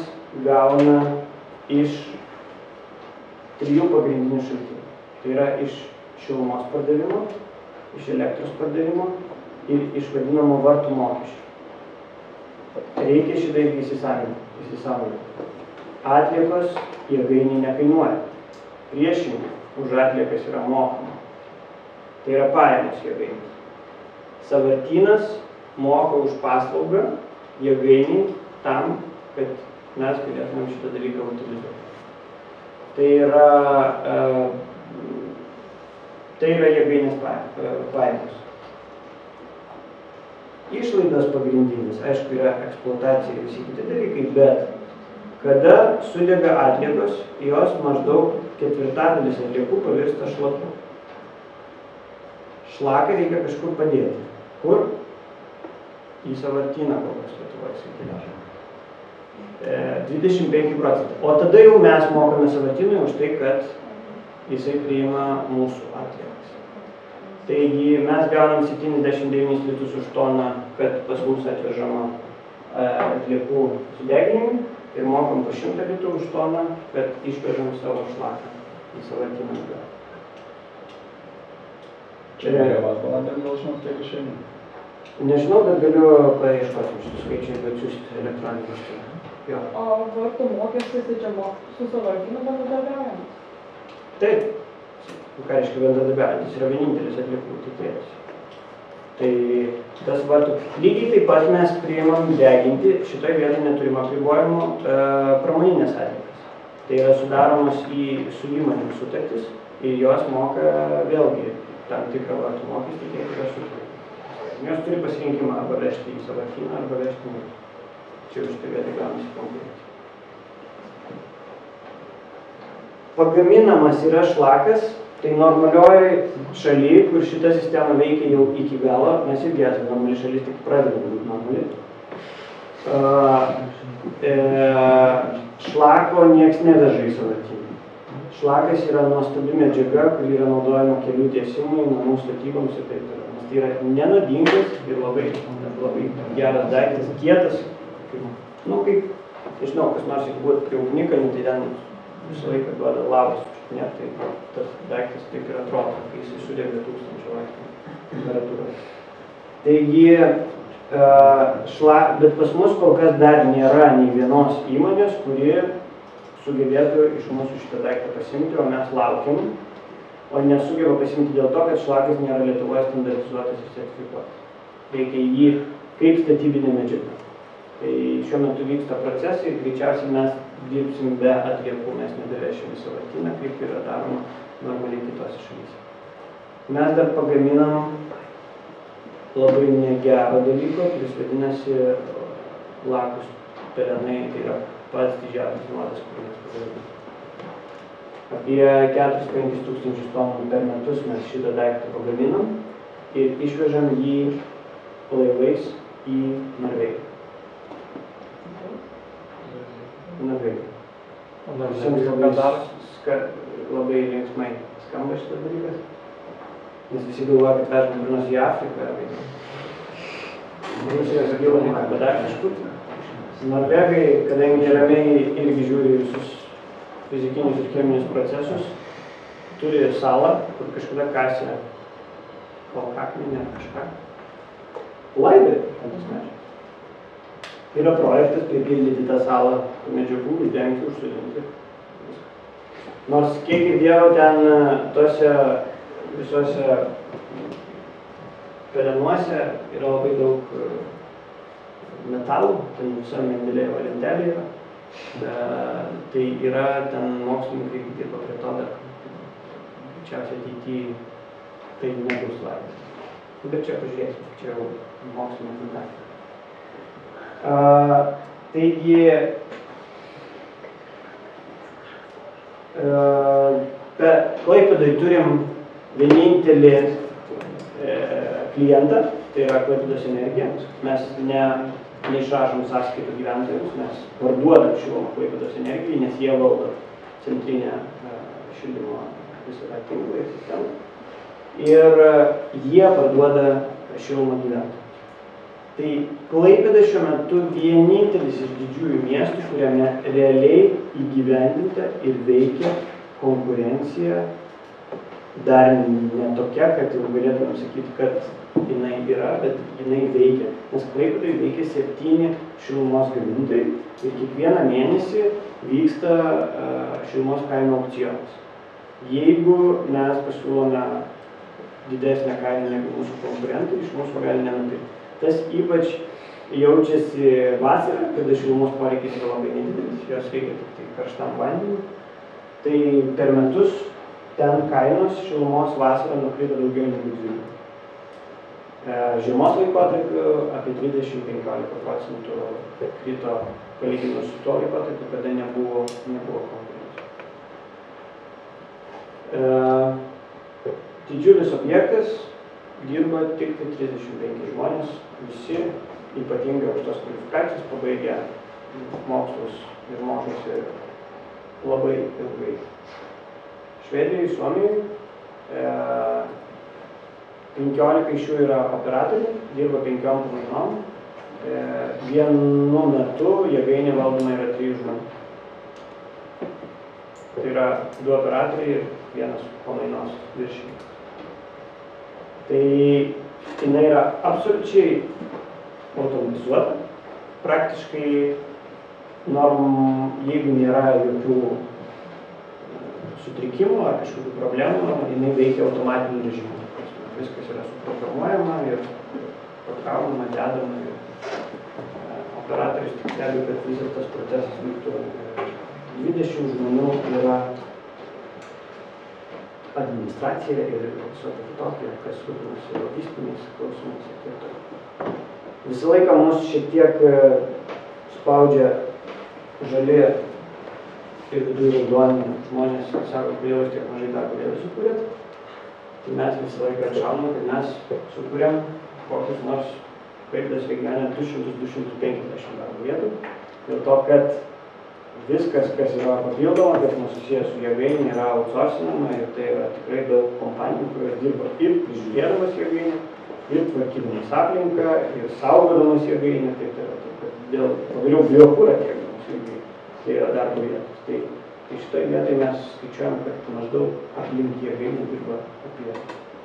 gauna iš 3 pagrindinių šaltinių. Tai yra iš šilumos pardavimo, iš elektros pardavimo ir iš vadinamo vartų mokesčio. Reikia šitą irgi įsisąmoninti. Atliekos jėgainiai nekainuoja. Priešingai, už atliekas yra mokama. Tai yra pajamos jėgainės. Sąvartynas moka už paslaugą jėgainiai tam, kad mes galėtumėm šitą dalyką utilizuoti. Tai yra jėgainės pajamos. Išlaidos pagrindinis, aišku, yra eksploatacija ir visi kiti dalykai, bet kada sudega atliekos, jos maždaug 1/4 atliekų pavirsta šlaku. Šlaką reikia kažkur padėti. Kur? Į sąvartyną, kokios Lietuvoje sakydavo. 25%. O tada jau mes mokame sąvartynui už tai, kad jisai priima mūsų atliekas. Taigi mes gaunam 79 litrus už toną, kad pas mus atvežama atliekų sudeginimui ir mokam po 100 litrų už toną, kad išvežam savo šlaką į sąvartyną. Čia megavatvalandėm gal žinom, kiek išeina? Nežinau, bet galiu paieškoti šitų skaičiai, bet siųsti elektroninį paštą. O vartų mokestis, tai čia su sąvartynu bendradarbiavimas? Taip. Ką reiškia bendradarbiavimas, yra vienintelis atliekų tiekėjas. Tai tas vartų. Lygiai taip pat mes priimam deginti, šitoje vietoje neturim apribojimų, pramoninės atliekas. Tai yra sudaromos su įmonėm sutartis ir jos moka vėlgi tam tikrą vartų mokestį, kiek yra sutartis. Jos turi pasirinkimą arba vežti į sąvartyną, arba vežti į mūsų. Čia už tai vietą gaunasi konkurencija. Pagaminamas yra šlakas. Tai normalioj šaly, kur šita sistema veikia jau iki galo, mes irgi esame normali šalis, tik pradedame būti normali. Šlako nieks neveža į sąvartyną. Šlakas yra nuostabi medžiaga, kuri yra naudojama kelių tiesimui, namų statyboms ir taip toliau. Nes tai yra nenudingas ir labai geras daiktas, kietas. Kaip, nežinau, kas nors jeigu būtų prie ugnikalnių, tai ten visą laiką duoda lavos. Ne, tai tas daiktas taip ir atrodo, kai jis sudega 1000 laipsnių temperatūros. Taigi, bet pas mus kol kas dar nėra nei vienos įmonės, kuri sugebėtų iš mūsų šitą daiktą pasimti, o mes laukiam o nesugeba pasiimti dėl to, kad šlakas nėra Lietuvoje standartizuotas ir sertifikuotas. Reikia jį kaip statybinė medžiaga. Tai šiuo metu vyksta procesai ir greičiausiai mes dirbsim be atliekų, mes nedavešim į sąvartyną, kaip yra daroma normaliai kitose šalyse. Mes dar pagaminam labai negerą dalyką, kuris vadinasi lakus pelenai, tai yra pats didžiausias nuodas, kurį mes pagaminam. Apie 4-5 tūkstančius tonų per metus mes šitą daiktą pagaminam ir išvežam jį laivais į Norvegiją. Labai linksmai skamba šitas dalykas, nes visi galvoja, kad vežam kur nors į Afriką, Rusijos gilumą arba dar kažkur. Norvegai, kadangi ramiai irgi žiūri visus fizikinius ir cheminius procesus, turi salą, kur kažkada kasė kalkakmenį ar kažką. Laidai, tas medžiagas. Yra projektas pripildyti tą salą medžiagų, uždengti, užsodinti. Nors kiek girdėjau, ten tose visose pelenuose yra labai daug metalų, ten visa Mendelėjevo lentelė yra. Tai yra ten mokslininkai dirba prie to dar, greičiausiai ateityje tai nebus laidas. Bet čia pažiūrėsim, čia jau mokslinio kontaktai. Taigi, Klaipėdoj turim vienintelį klientą, tai yra Klaipėdos energija. Mes neišrašom sąskaitų gyventojus, mes parduodam šilumą Klaipėdos energijai, nes jie valdo centrinę šildymo visą tinklą ir sistemą. Ir jie parduoda šilumą gyventojus. Tai Klaipėda šiuo metu vienintelis iš didžiųjų miestų, kuriame realiai įgyvendinta ir veikia konkurencija, dar ne tokia, kad jau galėtumėm sakyti, kad jinai yra, bet jinai veikia. Nes Klaipėdai veikia 7 šilumos gamintojai ir kiekvieną mėnesį vyksta šilumos kainų aukcionas. Jeigu mes pasiūlome didesnę kainą negu mūsų konkurentai, iš mūsų gali nenupirkti. Tas ypač jaučiasi vasarą, kada šilumos poreikis yra labai nedidelis, jos reikia tik tai karštam vandeniu. Tai per metus ten kainos šilumos vasarą nukrito daugiau negu 2. Žiemos laikotarpiu apie 20–15% krito palyginus su tuo laikotarpiu, kada nebuvo konkurencijos. Didžiulis objektas, dirba tik 35 žmonės, visi ypatingai aukštos kvalifikacijos pabaigę mokslus ir mokosi labai ilgai. Švedijoje, Suomijoje 15 iš jų yra operatoriai, dirba 5 pamainom. Vienu metu jėgainė valdoma yra 3 žmonių. Tai yra 2 operatoriai ir 1 pamainos viršininkas. Tai jinai yra absoliučiai automatizuota. Praktiškai, jeigu nėra jokių sutrikimų ar kažkokių problemų, jinai veikia automatiniu režimu. Viskas yra suprogramuojama ir pakraunama, dedama ir operatorius tik stebi, kad visas tas procesas vyktų. 20 žmonių yra administracija ir visokia kitokia, kas rūpinasi logistiniais klausimais ir taip toliau. Visą laiką mus šiek tiek spaudžia žali ir viduje raudoni žmonės, sako, kodėl jūs tiek mažai darbo vietų sukūrėt. Tai mes visą laiką atšauname, kad mes sukūrėm kokius nors Klaipėdos regione 200–250 darbo vietų. Dėl to, kad viskas, kas yra papildoma, kas nesusijęs su jėgainė, yra outsourcinama ir tai yra tikrai daug kompanijų, kurios dirba ir prižiūrėdamas jėgainę, ir tvarkydamas aplinką, ir saugodamas jėgainę, pagaliau biokurą tiekdamas jėgainę. Tai yra darbo vietos. Tai šitoje vietoje mes skaičiuojam, kad maždaug aplink jėgainę dirba apie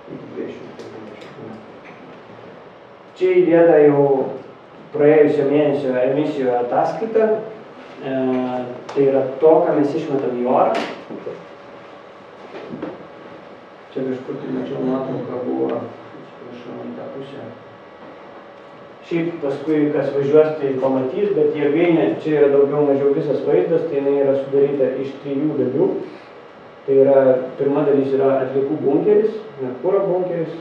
250 metų. Čia įdėta jau praėjusio mėnesio emisijų ataskaita. Tai yra to, ką mes išmetam į orą. Čia kažkur tai mačiau nuotrauką buvo, atsiprašau, į tą pusę. Šiaip paskui, kas važiuos, tai pamatys, bet jėgainė, čia yra daugiau mažiau visas vaizdas, tai jinai yra sudaryta iš 3 dalių. Tai yra, pirma dalis yra atliekų bunkeris, kuro bunkeris,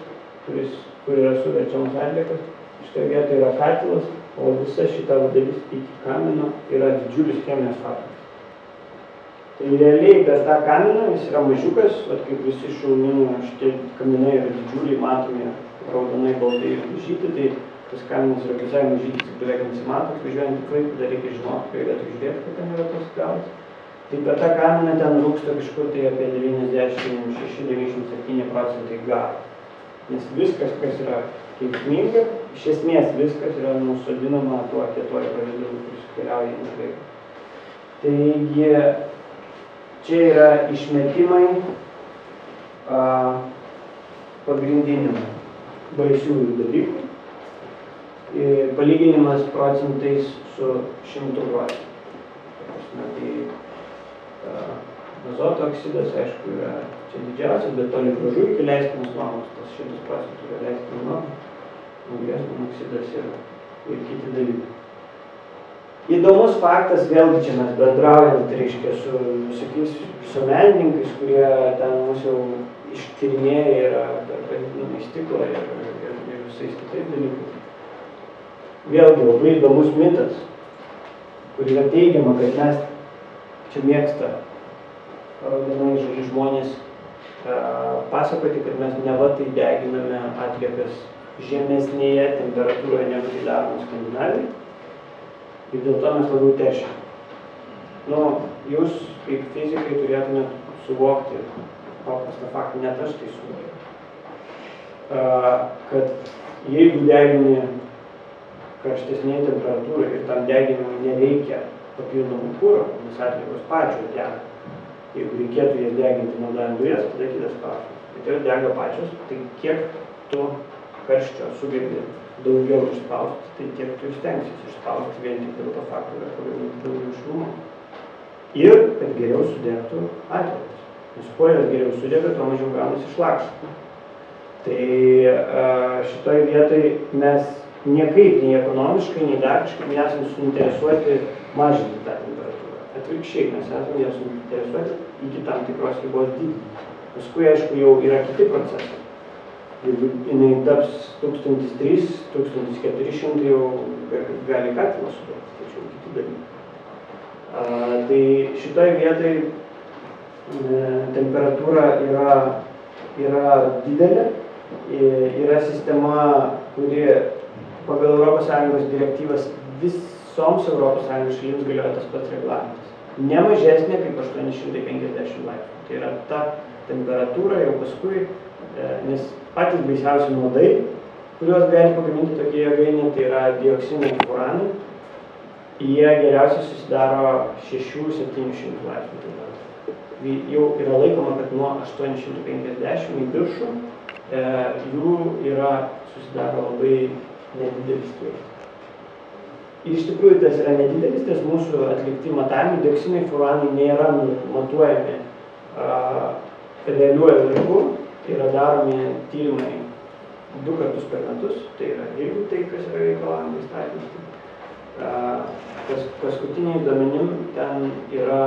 kur yra suverčiamas atliekas. Šitoje vietoje yra katilas, o visa šita dalis iki kamino yra didžiulis chemijos fabrikas. Tai realiai per tą kaminą jis yra mažiukas, kaip visi šulminų, šitie kaminai yra didžiuliai, matomi raudonai, baltai ir dažyti, tai tas kaminas yra visai mažytis, beveik nesimato, važiuojant į Klaipėdą reikia žinoti, kai reikia žiūrėti, kad ten yra tas galas. Tai per tą kaminą ten rūksta kažkur tai apie 96–97% garo. Nes viskas, kas yra kenksminga, iš esmės viskas yra nusodinama tuo kietuoju pavidalu, kuris keliauja į Klaipėdą. Taigi, čia yra išmetimai pagrindinių baisiųjų dalykų. Palyginimas procentais su 100%. Tai azoto oksidas, aišku, yra čia didžiausias, bet toli gražu iki leistinos normos, tas 100% yra leistina norma, anglies monoksidas ir kiti dalykai. Įdomus faktas, vėlgi čia mes bendraujant, reiškia, su visokiais visuomenininkais, kurie ten mus jau ištyrinėja yra per padidinamą stiklą ir visais kitais dalykais. Vėlgi labai įdomus mitas, kur yra teigiama, kad mes čia mėgsta raudonai žali žmonės pasakoti, kad mes neva tai deginame atliekas žemesnėje temperatūroje negu tai daroma Skandinavijai. Ir dėl to mes labiau teršiame. Jūs, kaip fizikai, turėtumėte suvokti paprastą faktą, net aš tai suvokiu, kad jeigu degini karštesnėje temperatūroje ir tam deginimui nereikia papildomų kuro, nes atliekos pačios dega. Jeigu reikėtų jas deginti naudojant dujas, tada kitas klausimas. Bet jos dega pačios, tai kiek tu karščio sugebi daugiau išspausti, tai tiek tu stengsis išspausti vien tik dėl to fakto, kad pagaminti daugiau šilumą. Ir kad geriau sudegtų atliekas. Nes kuo jos geriau sudega, tuo mažiau gaunasi šlakštų. Tai šitoj vietoj mes niekaip, nei ekonomiškai, nei dar kažkaip nesame suinteresuoti mažinti tą temperatūrą. Atvirkščiai, mes esame ją suinteresuoti iki tam tikros ribos dydį. Paskui, aišku, jau yra kiti procesai. Jeigu jinai taps 1300, 1400 jau gali katilą sudėti, tačiau kiti dalykai. Tai šitoj vietoj temperatūra yra didelė, yra sistema, kuri pagal ES direktyvas visoms ES šalims galioja tas pats reglamentas. Ne mažesnė kaip 850 laipsnių. Tai yra ta temperatūra jau paskui, nes patys baisiausi nuodai, kuriuos gali pagaminti tokie jėgainė, tai yra dioksinai, furanai. Jie geriausiai susidaro 600–700 laipsnių temperatūrą. Jau yra laikoma, kad nuo 850 į viršų jų susidaro labai nedidelis kiekis. Iš tikrųjų, tas yra nedidelis, tas mūsų atlikti matavimai, dioksinai, furanai nėra matuojami realiuoju laiku, yra daromi tyrimai 2 kartus per metus, tai yra jeigu tai, kas yra reikalavimai įstatymas. Paskutiniai duomenim ten yra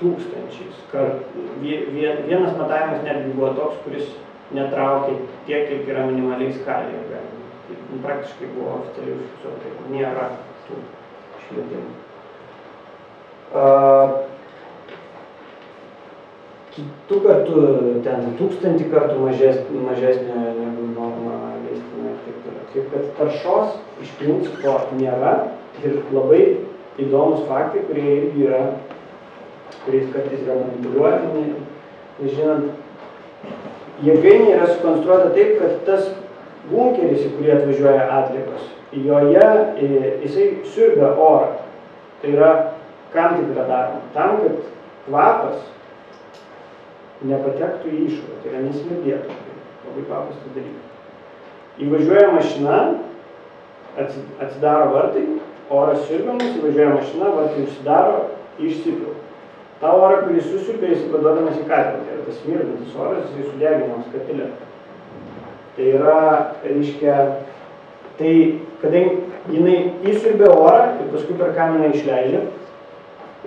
tūkstančiais kartų. Vienas matavimas netgi buvo toks, kuris netraukė tiek, kiek yra minimaliai skalėje. Tai praktiškai buvo oficialiai užfiksuota, tai nėra tų išmetimų. Kitų kartų, ten 1000 kartų mažesnė negu norma leistina ir taip toliau. Taip, kad taršos iš principo nėra ir labai įdomus faktai, kurie irgi yra, kuriais kartais yra manipuliuojami, nežinant. Jėgainė yra sukonstruota taip, kad tas bunkeris, į kurį atvažiuoja atliekos, jisai siurbia orą. Tai yra, kam taip yra daroma? Tam, kad kvapas nepatektų į išorę, tai yra nesmirdėtų. Labai paprastas dalykas. Įvažiuoja mašina, atsidaro vartai, oras siurbiamas, įvažiuoja mašina, vartai užsidaro, išsipila. tą orą, kurį susiurbė, jis paduodamas į katilą. Tai yra tas virdantis oras, jis sudeginamas katile. Tai yra, reiškia, tai kadangi jinai įsiurbė orą ir paskui per kaminą išleidžia,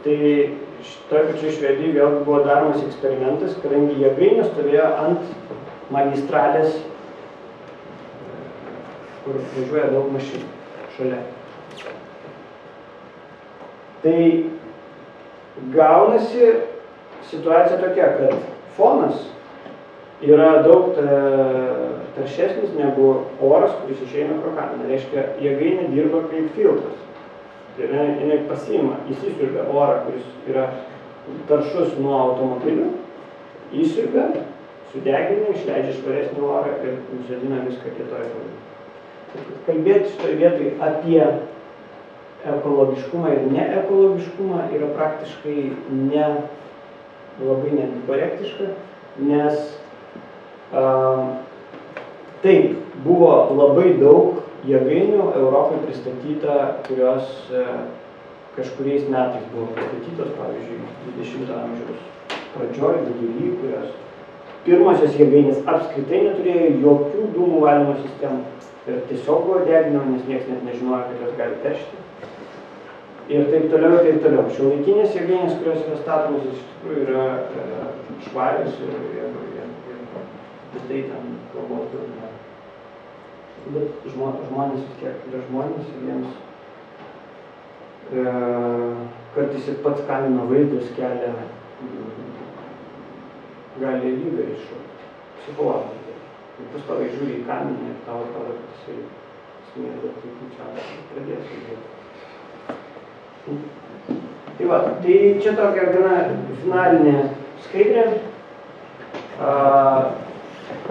tai šitoje pačioje Švedijoje vėlgi buvo daromas eksperimentas, kadangi jėgainė stovėjo ant magistralės, kur važiuoja daug mašinų šalia. Tai gaunasi situacija tokia, kad fonas yra daug taršesnis negu oras, kuris išeina pro kaminą. Reiškia, jėgainė dirba kaip filtras. Tai yra, jinai pasiima, įsisiurbia orą, kuris yra taršus nuo automobilių, įsiurbia, sudegina, išleidžia švaresnį orą ir nusadina viską kitoje kalbėje. Kalbėti šitoje vietoje apie ekologiškumą ir neekologiškumą yra praktiškai labai netgi korektiška, nes taip, buvo labai daug jėgainių Europoje pristatyta, kurios kažkuriais metais buvo pristatytos, pavyzdžiui, 20 amžiaus pradžioj, vidury, kurios pirmosios jėgainės apskritai neturėjo jokių dūmų valymo sistemų ir tiesiog buvo deginama, nes niekas net nežinojo, kad jos gali teršti. Ir taip toliau, ir taip toliau. Šiuolaikinės jėgainės, kurios yra statomos, iš tikrųjų yra švarios ir tai ten kalbos daug. Bet žmonės vis tiek yra žmonės ir jiems kartais ir pats kamino vaizdas kelia gali lygą iššaukti, psichologiškai. Ir pastoviai žiūri į kaminą ir tau atrodo, kad jisai smėlio puikiausiai pradės judėti. Tai va, tai čia tokia gana finalinė skaidrė,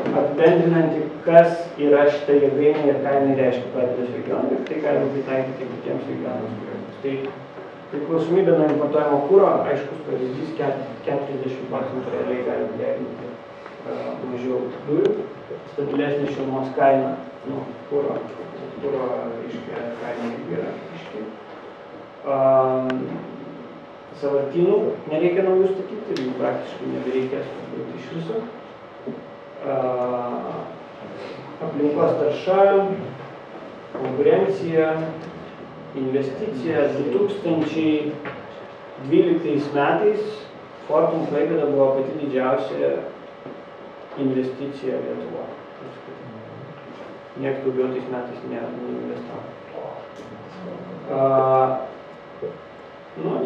apibendrinanti, kas yra šita jėgainė ir ką jinai reiškia Klaipėdos regionui, ir tai galima pritaikyti kitiems regionams. Tai priklausomybė nuo importuojamo kuro, aiškus pavyzdys, 40% realiai galima deginti mažiau dujų, stabilesnė šilumos kaina, kuro reiškia kaina yra aiškiai. Sąvartynų nereikia naujų statyti ir jų praktiškai nebereikės būti iš viso. Aplinkos tarša, konkurencija, investicija. 2012 metais Fortum Klaipėda buvo pati didžiausia investicija Lietuvoje. Niekas daugiau tais metais neinvestavo.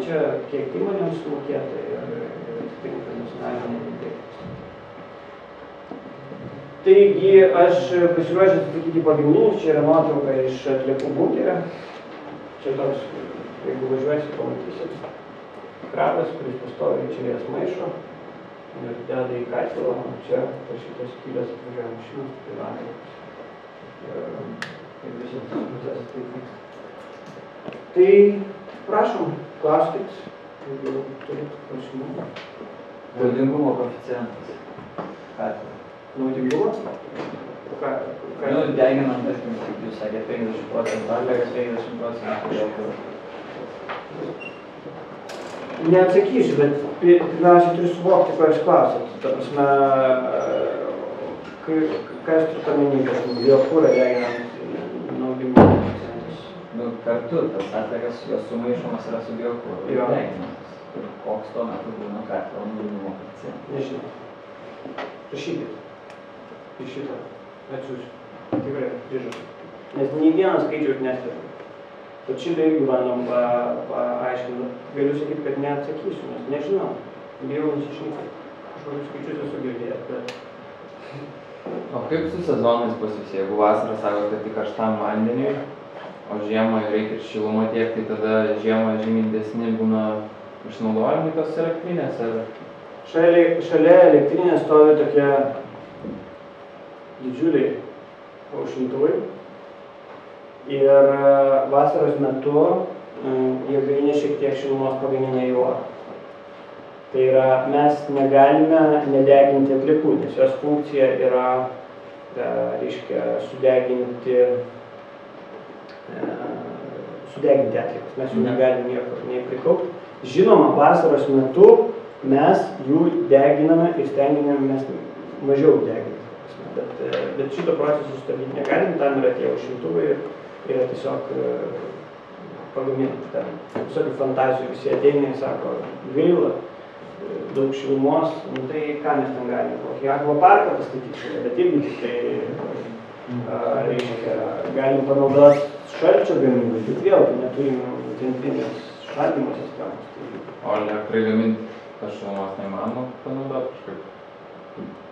Čia kiek įmonėms sumokėta ir atitinka nacionalinė veikla. Taigi aš pasiruošęs atsakyti pagrindinius, čia yra nuotrauka iš atliekų bunkerio. Čia toks, jeigu važiuosi, pamatysit, krabas, kuris pastoviai čia jas maišo ir deda į katilą, o čia po šitos skylės atvažiuoja mašinos, privatai. Ir visas tas procesas taip vyksta. Tai prašom, klauskit, jeigu turit klausimų. Naudingumo koeficientas. Naudingumo? Deginant, tarkim, kaip jūs sakėt, 50%, atliekas 50%. Neatsakysiu, bet pirmiausia turiu suvokti, ko jūs klausat. Ta prasme, ką jūs turite omeny, kad biokurą deginant naudingumo koeficientas? Kartu tas atliekas, jos sumaišomas yra su biokuru ir deginamas. Koks tuo metu būna katilo naudingumo koeficientas? Nežinau. Prašykit. Iš šitą atsiųsiu. Tikrai grįžau. Nes nei vienas skaičiaus nestebiu. Tad šitą irgi bandom paaiškinti. Galiu sakyti, kad neatsakysiu, nes nežinau. Bijau nusišnekėti. Kažkokius skaičius esu girdėjęs, bet... O kaip su sezonais pas jūs? Jeigu vasarą sako, kad tik karštam vandeniui, o žiemą reikia ir šilumą tiek, tai tada žiemą žymiai didesni būna išnaudojami tos elektrinės? Šalia elektrinės stovi tokie didžiuliai aušintuvai ir vasaros metu jėgainė šiek tiek šilumos pagamina į orą. Tai yra, mes negalime nedeginti atliekų, nes jos funkcija yra, reiškia, sudeginti atliekas. Mes jų negalim niekur nei prikaupti. Žinoma, vasaros metu mes jų deginame ir stengiamės mažiau deginti. Bet šito proceso sustabdyti negalim, tam yra tie šiltuvai ir yra tiesiog pagaminti ten. Visokių fantazijų visi ateina ir sako, gaila, daug šilumos, nu tai ką mes ten galime, kokį akvaparką pastatyti šalia, bet irgi tik tai galim panaudoti šalčio gamybą, bet vėlgi neturim centrinės šaldymo sistemos. O elektrai gaminti tas šilumos neįmanoma panaudoti kažkaip?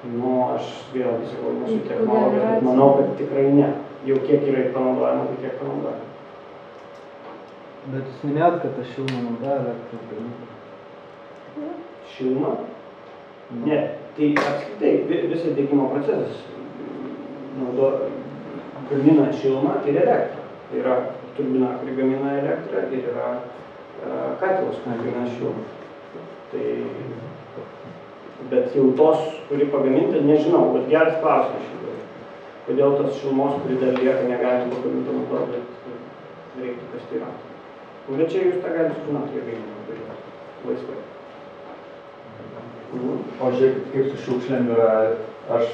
Nu, aš vėlgi sakau, mūsų technologijos, bet manau, kad tikrai ne. Jau kiek yra panaudojama, tai kiek panaudojama. Bet jūs minėjot, kad ta šiluma naudoja elektros gamybą. Šilumą? Ne, tai apskritai visas degimo procesas gamina šilumą ir elektrą. Tai yra turbina, kuri gamina elektrą ir yra katilas, kuri gamina šilumą. Tai, bet jau tos, kuri pagaminta, nežinau, bet geras klausimas šiandien. Kodėl tos šilumos, kuri dar lieka, negalime pagaminti naudoti, bet reiktų pasiteirauti. Bet čia jūs tą galite sužinoti, jie gaminimą laisvai. O žiūrėkit, kaip su šiukšlėm yra, aš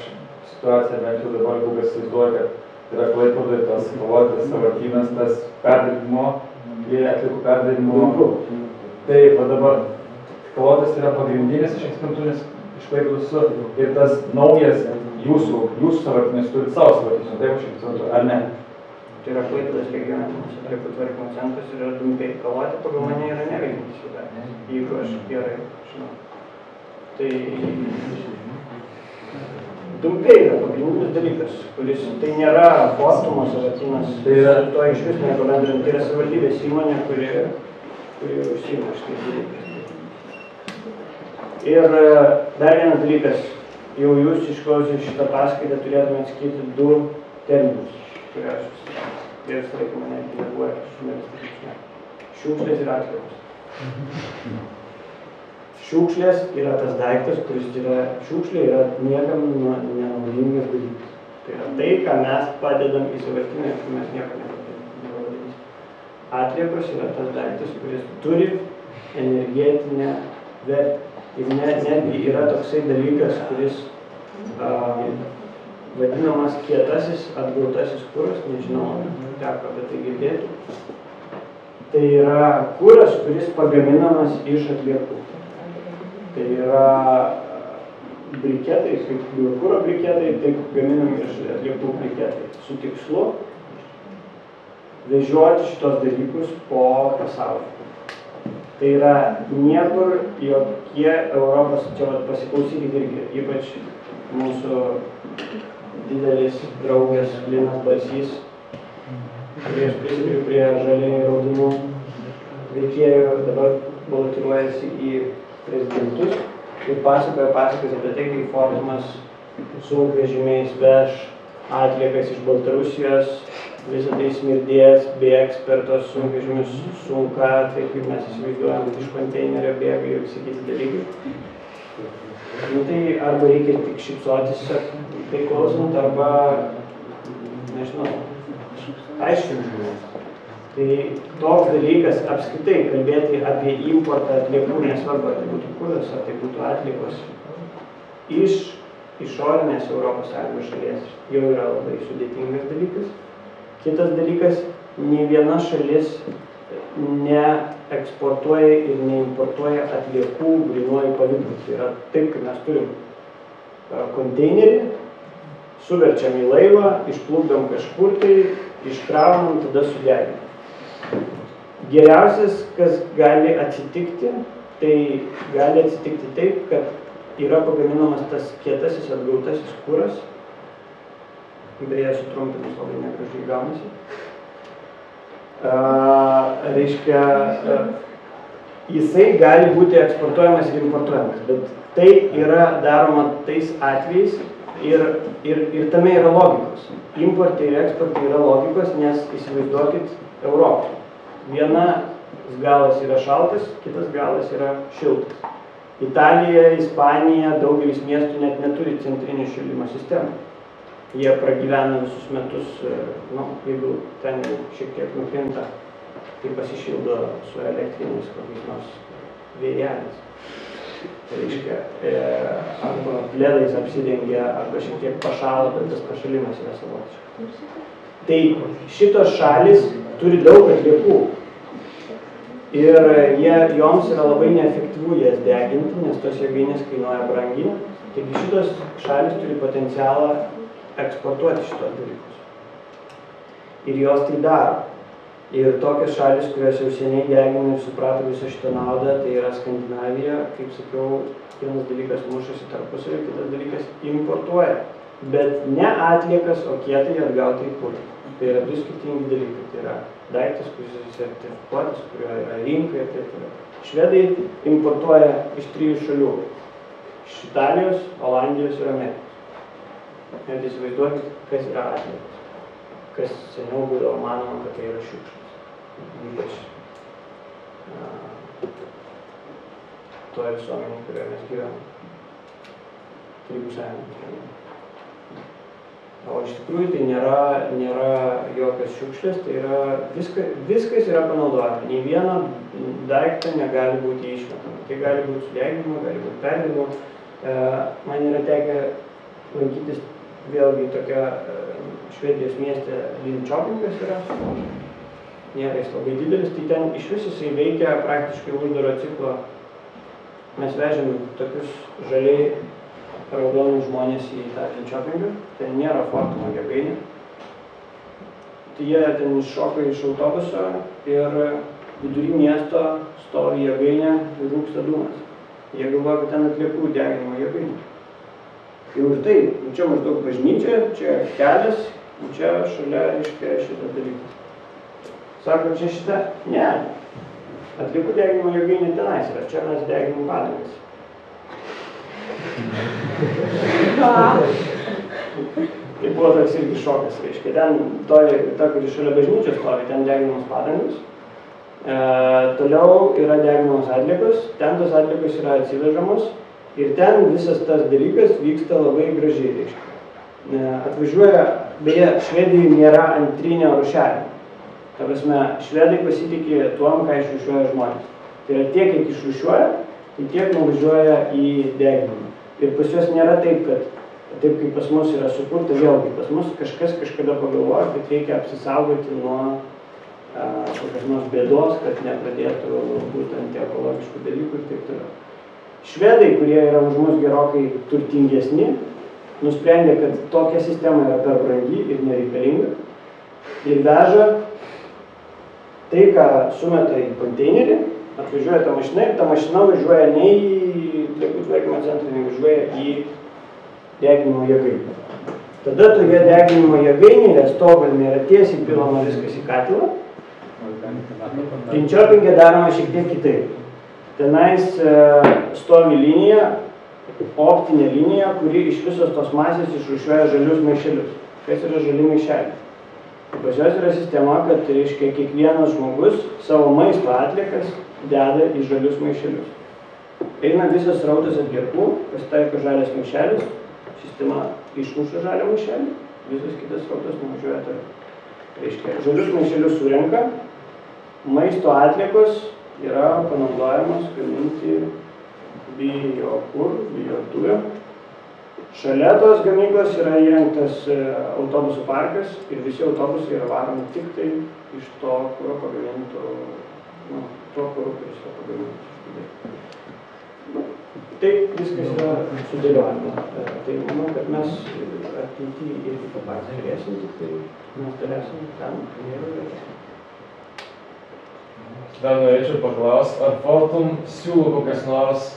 situaciją bent jau dabar daug įsivaizduoju, kad yra Klaipėdoje tas Kalvotės sąvartynas, tas perdirbimo, atliekų perdirbimo. Taip, o dabar Kalvotės yra pagrindinis išeksperimentunis iš Klaipėdos ir tas naujas jūsų sąvartynas turit savo sąvartynus, taip aš eksperimentuoju, ar ne? Tai yra Klaipėdos regioninis atliekų tvarkymo centras ir yra Dumpiai. Kalvotė pagal mane yra neveikiantis įdarbis, jeigu aš gerai žinau. Tai Dumpiai yra pagrindinis dalykas, kuris tai nėra Fortumo sąvartynas, tai yra to iš vis nieko bendro, tai yra savivaldybės įmonė, kuri užsiima šitais dalykais. Ir dar vienas dalykas, jau jūs išklausę šitą paskaitą turėtumėte skirti 2 terminus, kurie aš ir laiką mane nervuoja, šiukšlės ir atliekos. Šiukšlės yra tas daiktas, kuris yra, šiukšlė yra niekam nenaudingas dalykas. Tai yra tai, ką mes padedam į sąvartyną, ir mes nieko nepadarysim. Atliekos yra tas daiktas, kuris turi energetinę vertę. Ir netgi yra toksai dalykas, kuris vadinamas kietasis atgautasis kuras, nežinau, ar teko apie tai girdėti. Tai yra kuras, kuris pagaminamas iš atliekų. Tai yra briketai, kaip biokuro briketai, taip gaminami iš atliekų briketai. Su tikslu vežioti šitos dalykus po pasaulį. Tai yra niekur jokie Europos, čia pasiklausykit irgi, ypač mūsų didelis draugas Linas Balsys, kurį aš priskiriu prie žaliai raudonų veikėjų, dabar balotiruojasi į prezidentus ir pasakoja pasakas apie tai, kaip Fortumas sunkvežimiais veš atliekas iš Baltarusijos, visą tai smirdės, bėgs per tos sunkvežimius sunka, tai kaip mes įsivaizduojam, iš konteinerio bėga ir visi kiti dalykai. Nu tai arba reikia tik šypsotis tai klausant, arba, nežinau, aiškinti žmonės. Tai toks dalykas apskritai kalbėti apie importą atliekų, nesvarbu, ar tai būtų kuras, ar tai būtų atliekos, iš išorinės Europos Sąjungos šalies jau yra labai sudėtingas dalykas. Kitas dalykas, nei viena šalis neeksportuoja ir neimportuoja atliekų grynuoju pavidalu. Tai yra taip, kad mes turim konteinerį, suverčiam į laivą, išplukdom kažkur tai, iškraunam, tada sudeginam. Geriausias, kas gali atsitikti, tai gali atsitikti taip, kad yra pagaminamas tas kietasis atgautasis kuras, beje, sutrumpinus labai negražiai gaunasi. Reiškia, jisai gali būti eksportuojamas ir importuojamas, bet tai yra daroma tais atvejais ir tame yra logikos. Importai ir eksportai yra logikos, nes įsivaizduokit Europą. Vienas galas yra šaltas, kitas galas yra šiltas. Italija, Ispanija, daugelis miestų net neturi centrinių šildymo sistemų. Jie pragyvena visus metus, jeigu ten šiek tiek nukrinta, tai pasišildo su elektriniais kokiais nors vėjelis. Tai reiškia, arba pledais apsidengia, arba šiek tiek pašala, bet tas pašalimas yra savotiškas. Tai šitos šalis turi daug atliekų. Ir joms yra labai neefektyvu jas deginti, nes tos jėgainės kainuoja brangiai. Taigi šitos šalis turi potencialą eksportuoti šitos dalykus. Ir jos tai daro. Ir tokios šalis, kurios jau seniai degina ir suprato visą šitą naudą, tai yra Skandinavija, kaip sakiau, vienas dalykas mušasi tarpusavį, kitas dalykas importuoja. Bet ne atliekas, o kietai atgauti į kurą. Tai yra du skirtingi dalykai. Tai yra daiktas, kuris yra sertifikuotas, kurio yra rinka ir taip toliau. Švedai importuoja iš 3 šalių. Iš Italijos, Olandijos ir Amerikos. Net įsivaizduokit, kas yra atliekos. Kas seniau būdavo manoma, kad tai yra šiukšlės. Ypač toje visuomenėje, kurioje mes gyvename. Tarybų sąjungoje. O iš tikrųjų tai nėra jokios šiukšlės, tai yra viskas yra panaudojama. Nei vieno daiktą negali būti išmetama. Tai gali būti sudeginimo, gali būti perdirbimo. Man yra tekę lankytis vėlgi tokia Švedijos mieste Linköpingas yra. Nėra jis labai didelis, tai ten iš vis jisai veikia praktiškai uždaro ciklo. Mes vežėm tokius žaliai raudonus žmonės į tą Linköpingą, ten nėra Fortumo jėgainė. Tai jie ten iššoka iš autobuso ir vidury miesto stovi jėgainė ir rūksta dūmas. Jie galvoja, kad ten atliekų deginimo jėgainė. Jau ir tai, čia maždaug bažnyčia, čia kelias, čia šalia reiškia šitas dalykas. Sako, čia šitą? Ne. Atliekų deginimo jėgainė tenais yra, čia mes deginam padangas. Tai buvo toks irgi šokas, reiškia. Ten, ta, kuri šalia bažnyčios stovi, ten deginamos padangos. Toliau yra deginamos atliekos, ten tos atliekos yra atsivežamos ir ten visas tas dalykas vyksta labai gražiai, reiškia. Atvažiuoja, beje, Švedijoje nėra antrinio rūšiavimo. Ta prasme, švedai pasitikė tuom, ką išrūšiuoja žmonės. Tai yra tiek, kiek išrūšiuoja, tai tiek nuvažiuoja į deginimą. Ir pas juos nėra taip, kad taip kaip pas mus yra sukurta, vėlgi pas mus kažkas kažkada pagalvoja, kad reikia apsisaugoti nuo kokios nors bėdos, kad nepradėtų būtent ekologiškų dalykų ir taip toliau. Švedai, kurie yra už mus gerokai turtingesni, nusprendė, kad tokia sistema yra per brangi ir nereikalinga ir veža tai, ką sumeta į konteinerį, atvažiuoja ta mašina ir ta mašina važiuoja ne į atliekų tvarkymo centrą, važiuoja į deginimo jėgainę. Tada toje deginimo jėgainėje Stokholme yra tiesiai pilama viskas į katilą. Linköpinge daroma šiek tiek kitaip. Tenais stovi linija, optinė linija, kuri iš visos tos masės išrūšiuoja žalius maišelius. Kas yra žali maišeliai? Pas juos yra sistema, kad reiškia kiekvienas žmogus savo maisto atliekas deda į žalius maišelius. Eina visas srautas atliekų, pasitaiko žalias maišelis, sistema išmuša žalią maišelį, visas kitas srautas nuvažiuoja toliau. Reiškia, žalius maišelius surenka, maisto atliekos yra panaudojamos gaminti biokurą. Šalia tos gamyklos yra įrengtas autobusų parkas ir visi autobusai yra varomi tik tai iš to kuro pagaminto, to kuro, kuris yra pagamintas. Taip viskas yra sudėliojama. Tai manau, kad mes ateityje irgi patys turėsim, tik tai mes turėsim ten ir Dar norėčiau paklausti, ar Fortum siūlo kokias nors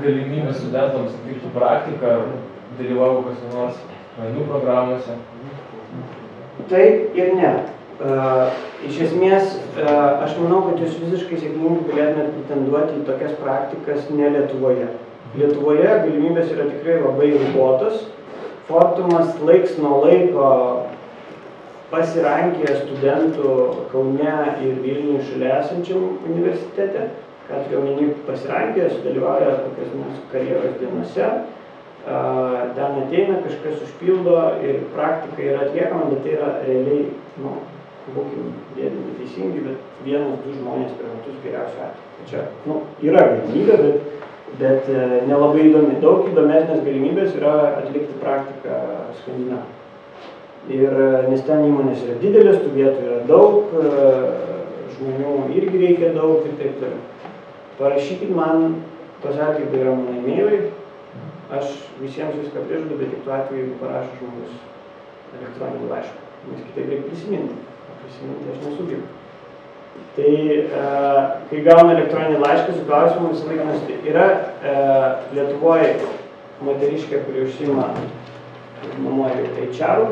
galimybės studentams atlikti praktiką, ar dalyvavo kokias nors mainų programuose? Taip ir ne. Iš esmės, aš manau, kad jūs visiškai sėkmingai galėtumėte pretenduoti į tokias praktikas ne Lietuvoje. Lietuvoje galimybės yra tikrai labai ribotos. Fortumas laiks nuo laiko pasirankė studentų Kaune ir Vilniuje šalia esančiam universitete. Ką turiu omeny, pasirankė, sudalyvauja kokias mūsų karjeros dienose. Ten ateina, kažkas užpildo ir praktika yra atliekama, bet tai yra realiai būkim dėdami teisingi, bet 1-2 žmonės per metus geriausiu atveju. Tai čia, yra galimybė, bet nelabai įdomi. Daug įdomesnės galimybės yra atlikti praktiką Skandinavijoj. Ir nes ten įmonės yra didelės, tų vietų yra daug, žmonių irgi reikia daug ir taip toliau. Parašykit man, pasakykit, yra mano e-mailai, aš visiems viską prižadu, bet tik tuo atveju, jeigu parašo žmogus elektroninį laišką, nes kitaip reikia prisiminti, o prisiminti aš nesugebu. Tai kai gauna elektroninį laišką su klausimu, visą laiką nusitė. Yra Lietuvoje moteriškė, kuri užsiima nuomoju HR-ų,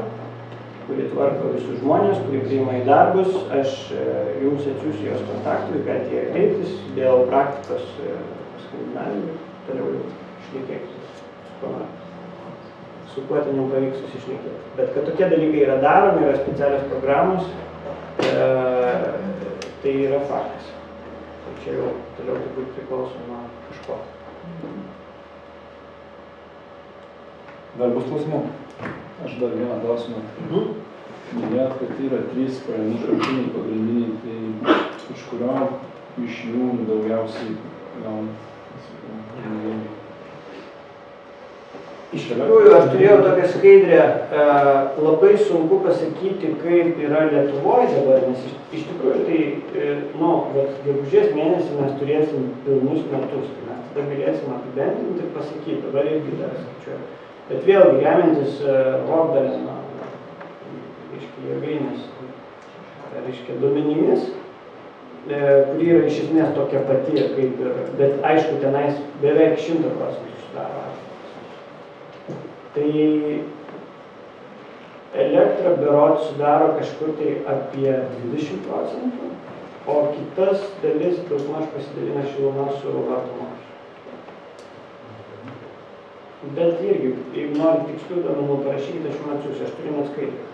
kuri tvarko visus žmonės, kuri priima į darbus. Aš jums atsiųsiu jos kontaktų, galite jie kreiptis dėl praktikos Skandinavijoje, toliau jau šnekėkitės su kuo ten jau pavyks susišnekėti. Bet kad tokie dalykai yra daromi, yra specialios programos, tai yra faktas. Tai čia jau toliau turbūt priklauso nuo kažko. Dar bus klausimų? Aš dar vieną klausimą. Minėjot, kad yra 3 pajamų šaltiniai pagrindiniai, tai iš kurio iš jų daugiausiai gauna? Iš tikrųjų, aš turėjau tokią skaidrę, labai sunku pasakyti, kaip yra Lietuvoje dabar, nes iš tikrųjų tai, gegužės mėnesį mes turėsim pilnus metus, tai mes tada galėsim apibendrinti ir pasakyti, dabar irgi dar skaičiuoju. Bet vėlgi, remiantis Rokdaleno, jėgainės, duomenimis, kuri yra iš esmės tokia pati, kaip ir, bet aišku, tenais beveik 100% sudaro. Tai elektra berods sudaro kažkur tai apie 20%, o kitas dalis daugmaž pasidalina šiluma su vartomu. Bet irgi, jeigu nori tikslių duomenų parašykite, aš jums atsiųsiu, aš turiu net skaitę.